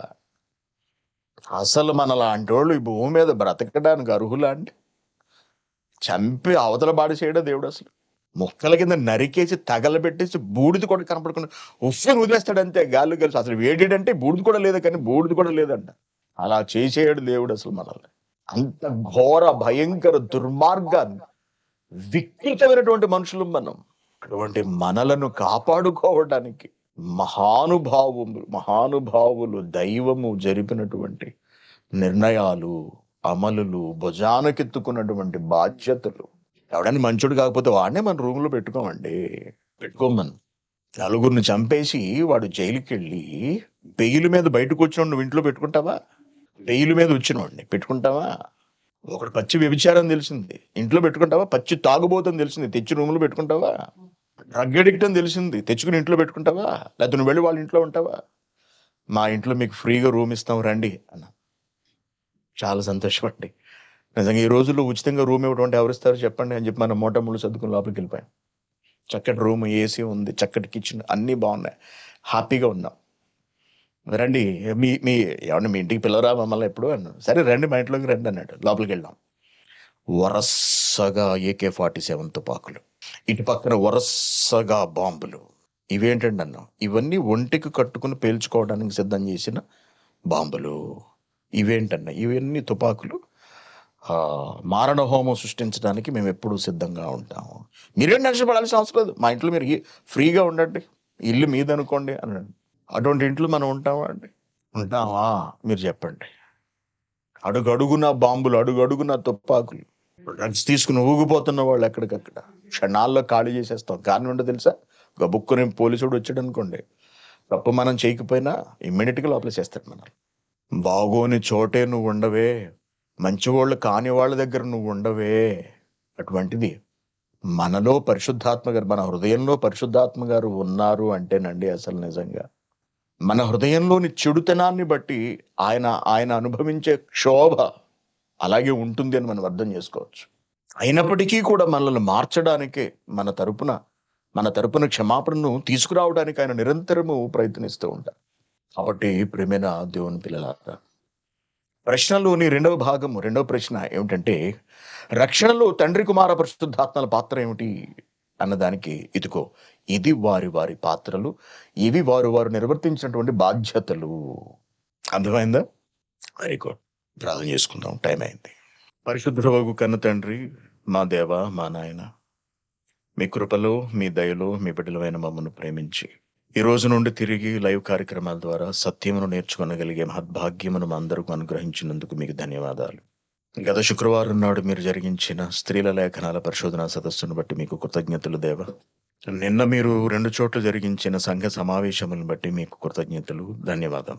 S1: అసలు మనలాంటి వాళ్ళు ఈ భూమి మీద బ్రతకడానికి అర్హులా అండి? చంపి అవతల బాడి చేయడా దేవుడు? అసలు ముక్కల కింద నరికేసి తగలబెట్టేసి బూడిది కూడా కనపడకుండా ఉఫ్ఫని వదిలేస్తాడంతే, గాల్లో కలిసి. అసలు వేడిడంటే బూడిది కూడా లేదు, కానీ బూడిది కూడా లేదంట. అలా చేసేయడు దేవుడు అసలు మనల్ని. అంత ఘోర, భయంకర, దుర్మార్గాన్ని, వికృతమైనటువంటి మనుషులు మనం. అటువంటి మనలను కాపాడుకోవడానికి మహానుభావులు దైవము జరిపినటువంటి నిర్ణయాలు, అమలులు, భుజానకెత్తుకున్నటువంటి బాధ్యతలు. ఎవడని మంచోడు కాకపోతే వాడినే మన రూమ్లో పెట్టుకోమను. నలుగురిని చంపేసి వాడు జైలుకి వెళ్ళి బెయిల్ మీద బయటకు వచ్చిన నువ్వు ఇంట్లో పెట్టుకుంటావా? బెయిల్ మీద వచ్చినవాడిని పెట్టుకుంటావా? ఒకడు పచ్చి వ్యభిచారం తెలిసింది, ఇంట్లో పెట్టుకుంటావా? పచ్చి తాగుబోతని తెలిసింది, తెచ్చి రూమ్లో పెట్టుకుంటావా? డ్రగ్ అడిక్ట్ అని తెలిసింది, తెచ్చుకుని ఇంట్లో పెట్టుకుంటావా? లేకపోతే నువ్వు వెళ్ళి వాళ్ళ ఇంట్లో ఉంటావా? మా ఇంట్లో మీకు ఫ్రీగా రూమ్ ఇస్తాం రండి అన్న. చాలా సంతోషమండి. నిజంగా ఈ రోజుల్లో ఉచితంగా రూమ్ ఇవ్వడం ఎవరిస్తారు చెప్పండి అని చెప్పి మనం మూటముళ్ళు సర్దుకుని లోపలికి వెళ్ళిపోయాం. చక్కటి రూమ్, ఏసీ ఉంది, చక్కటి కిచెన్, అన్నీ బాగున్నాయి, హ్యాపీగా ఉన్నాం. రండి, మీ ఏమన్నా మీ ఇంటికి పిల్లరా మమ్మల్ని ఎప్పుడు అన్నాడు. సరే రండి, మా ఇంట్లోకి రండి అన్నాడు. లోపలికి వెళ్ళాం. వరసగా AK-47 తుపాకులు, ఇటు పక్కన వరసగా బాంబులు. ఇవేంటండి అన్నాం. ఇవన్నీ ఒంటికి కట్టుకుని పేల్చుకోవడానికి సిద్ధం చేసిన బాంబులు. ఇవేంటన్నా? ఇవన్నీ తుపాకులు మారణ హోమం సృష్టించడానికి మేము ఎప్పుడూ సిద్ధంగా ఉంటాము. మీరేం టెన్షన్ పడాల్సిన అవసరం లేదు, మా ఇంట్లో మీరు ఫ్రీగా ఉండండి, ఇల్లు మీదనుకోండి అన్నాడు. అటువంటి ఇంట్లో మనం ఉంటామా అండి? ఉంటామా? మీరు చెప్పండి. అడుగడుగున బాంబులు, అడుగడుగున తుపాకులు, డ్రగ్స్ తీసుకుని ఊగిపోతున్న వాళ్ళు ఎక్కడికక్కడ. క్షణాల్లో ఖాళీ చేసేస్తాం. కారణం ఏంటో తెలుసా? గబుక్కుని పోలీసుడు వచ్చాడు అనుకోండి, తప్పు మనం చేయకపోయినా ఇమ్మీడియట్గా లోపల చేస్తాడు మనల్ని. బాగోని చోటే నువ్వు ఉండవే, మంచివాళ్ళు కాని వాళ్ళ దగ్గర నువ్వు ఉండవే. అటువంటిది మనలో పరిశుద్ధాత్మ గారు, మన హృదయంలో పరిశుద్ధాత్మ గారు ఉన్నారు అంటేనండి అసలు నిజంగా మన హృదయంలోని చెడుతనాన్ని బట్టి ఆయన అనుభవించే క్షోభ అలాగే ఉంటుంది అని మనం అర్థం చేసుకోవచ్చు. అయినప్పటికీ కూడా మనల్ని మార్చడానికే, మన తరపున క్షమాపణను తీసుకురావడానికి ఆయన నిరంతరము ప్రయత్నిస్తూ ఉంటారు. కాబట్టి ప్రియమైన దేవుని పిల్లలారా, ప్రశ్నలోని రెండవ ప్రశ్న ఏమిటంటే, రక్షణలో తండ్రి, కుమార, పరిశుద్ధాత్మల పాత్ర ఏమిటి అన్నదానికి ఇదిగో ఇది వారి పాత్రలు, ఇవి వారు నిర్వర్తించినటువంటి బాధ్యతలు. అర్థమైందా? Very good. ప్రార్థన చేసుకుందాం, టైం అయింది. పరిశుద్ధుడవగు కన్న తండ్రి, మా దేవ, మా నాయన, మీ కృపలో, మీ దయలో మీ బిడ్డలమైన మమ్మల్ని ప్రేమించి ఈ రోజు నుండి తిరిగి లైవ్ కార్యక్రమాల ద్వారా సత్యమును నేర్చుకోగలిగే మహద్భాగ్యమును మా అందరికీ అనుగ్రహించినందుకు మీకు ధన్యవాదాలు. గత శుక్రవారం నాడు మీరు జరిగించిన స్త్రీల లేఖనాల పరిశోధన సదస్సును బట్టి మీకు కృతజ్ఞతలు దేవ. నిన్న మీరు 2 చోట్ల జరిగించిన సంఘ సమావేశములను బట్టి మీకు కృతజ్ఞతలు, ధన్యవాదం.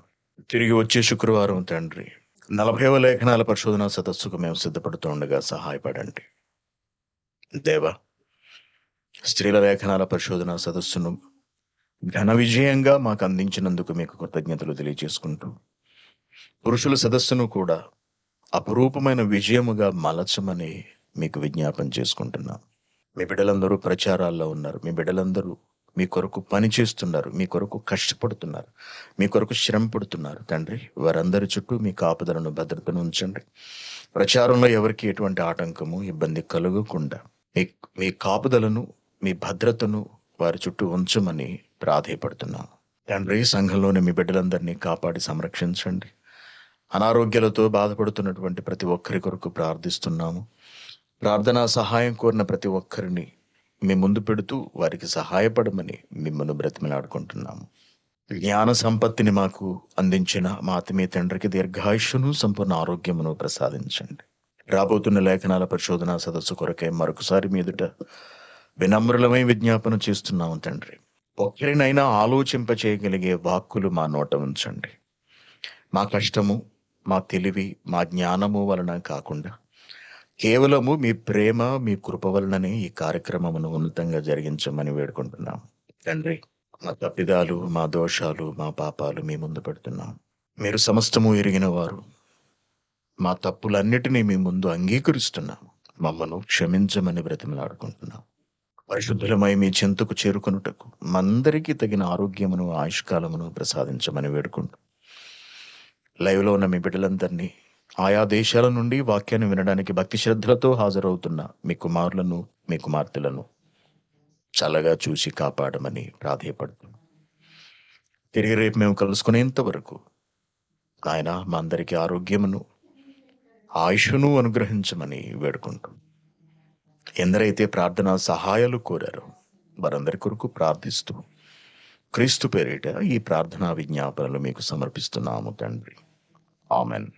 S1: తిరిగి వచ్చే శుక్రవారం తండ్రి 40వ లేఖనాల పరిశోధన సదస్సుకు మేము సిద్ధపడుతూ ఉండగా సహాయపడండి. దేవా, స్త్రీల లేఖనాల పరిశోధన సదస్సును ఘన విజయంగా మాకు అందించినందుకు మీకు కృతజ్ఞతలు తెలియజేసుకుంటూ, పురుషుల సదస్సును కూడా అపురూపమైన విజయముగా మలచమని మీకు విజ్ఞాపన చేసుకుంటున్నాం. మీ బిడ్డలందరూ ప్రచారాల్లో ఉన్నారు. మీ బిడ్డలందరూ మీ కొరకు పని చేస్తున్నారు, మీ కొరకు కష్టపడుతున్నారు, మీ కొరకు శ్రమ పడుతున్నారు. తండ్రి, వారందరి చుట్టూ మీ కాపుదలను, భద్రతను ఉంచండి. ప్రచారంలో ఎవరికి ఎటువంటి ఆటంకము, ఇబ్బంది కలగకుండా మీ మీ కాపుదలను, మీ భద్రతను వారి చుట్టూ ఉంచమని ప్రాధేయపడుతున్నాను. తండ్రి, సంఘంలోని మీ బిడ్డలందరినీ కాపాడి సంరక్షించండి. అనారోగ్యాలతో బాధపడుతున్నటువంటి ప్రతి ఒక్కరి కొరకు ప్రార్థిస్తున్నాము. ప్రార్థనా సహాయం కోరిన ప్రతి ఒక్కరిని మీ ముందు పెడుతూ వారికి సహాయపడమని మిమ్మల్ని బ్రతిమలాడుకుంటున్నాము. జ్ఞాన సంపత్తిని మాకు అందించిన మా ఆత్మీయ తండ్రికి దీర్ఘాయుష్ను, సంపూర్ణ ఆరోగ్యమును ప్రసాదించండి. రాబోతున్న లేఖనాల పరిశోధన సదస్సు కొరకై మరొకసారి మీదుట వినమ్రులమై విజ్ఞాపన చేస్తున్నాము తండ్రి. ఒక్కరినైనా ఆలోచింపచేయగలిగే వాక్కులు మా నోట ఉంచండి. మా కష్టము, మా తెలివి, మా జ్ఞానము వలన కాకుండా కేవలము మీ ప్రేమ, మీ కృప వలననే ఈ కార్యక్రమమును ఉన్నతంగా జరిగించమని వేడుకుంటున్నాం తండ్రి. మా తప్పిదాలు, మా దోషాలు, మా పాపాలు మీ ముందు పెడుతున్నాం. మీరు సమస్తము ఎరిగిన వారు. మా తప్పులన్నిటినీ మీ ముందు అంగీకరిస్తున్నాం. మమ్మను క్షమించమని బ్రతిమలాడుకుంటున్నాం. పరిశుద్ధులమై మీ చెంతకు చేరుకొనుటకు మందరికీ తగిన ఆరోగ్యమును, ఆయుష్కాలమును ప్రసాదించమని వేడుకుంటూ, లైవ్లో ఉన్న మీ బిడ్డలందరినీ, ఆయా దేశాల నుండి వాక్యాన్ని వినడానికి భక్తి శ్రద్ధలతో హాజరవుతున్న మీ కుమారులను, మీ కుమార్తెలను చల్లగా చూసి కాపాడమని ప్రాధేయపడుతున్నాం. తిరిగి రేపు మేము కలుసుకునేంత వరకు ఆయన మా అందరికీ ఆరోగ్యమును, ఆయుష్ను అనుగ్రహించమని వేడుకుంటూ, ఎందరైతే ప్రార్థనా సహాయాలు కోరారో వారందరి కొరకు ప్రార్థిస్తూ, క్రీస్తు పేరిట ఈ ప్రార్థనా విజ్ఞాపనలు మీకు సమర్పిస్తున్నాము తండ్రి. ఆమెన్.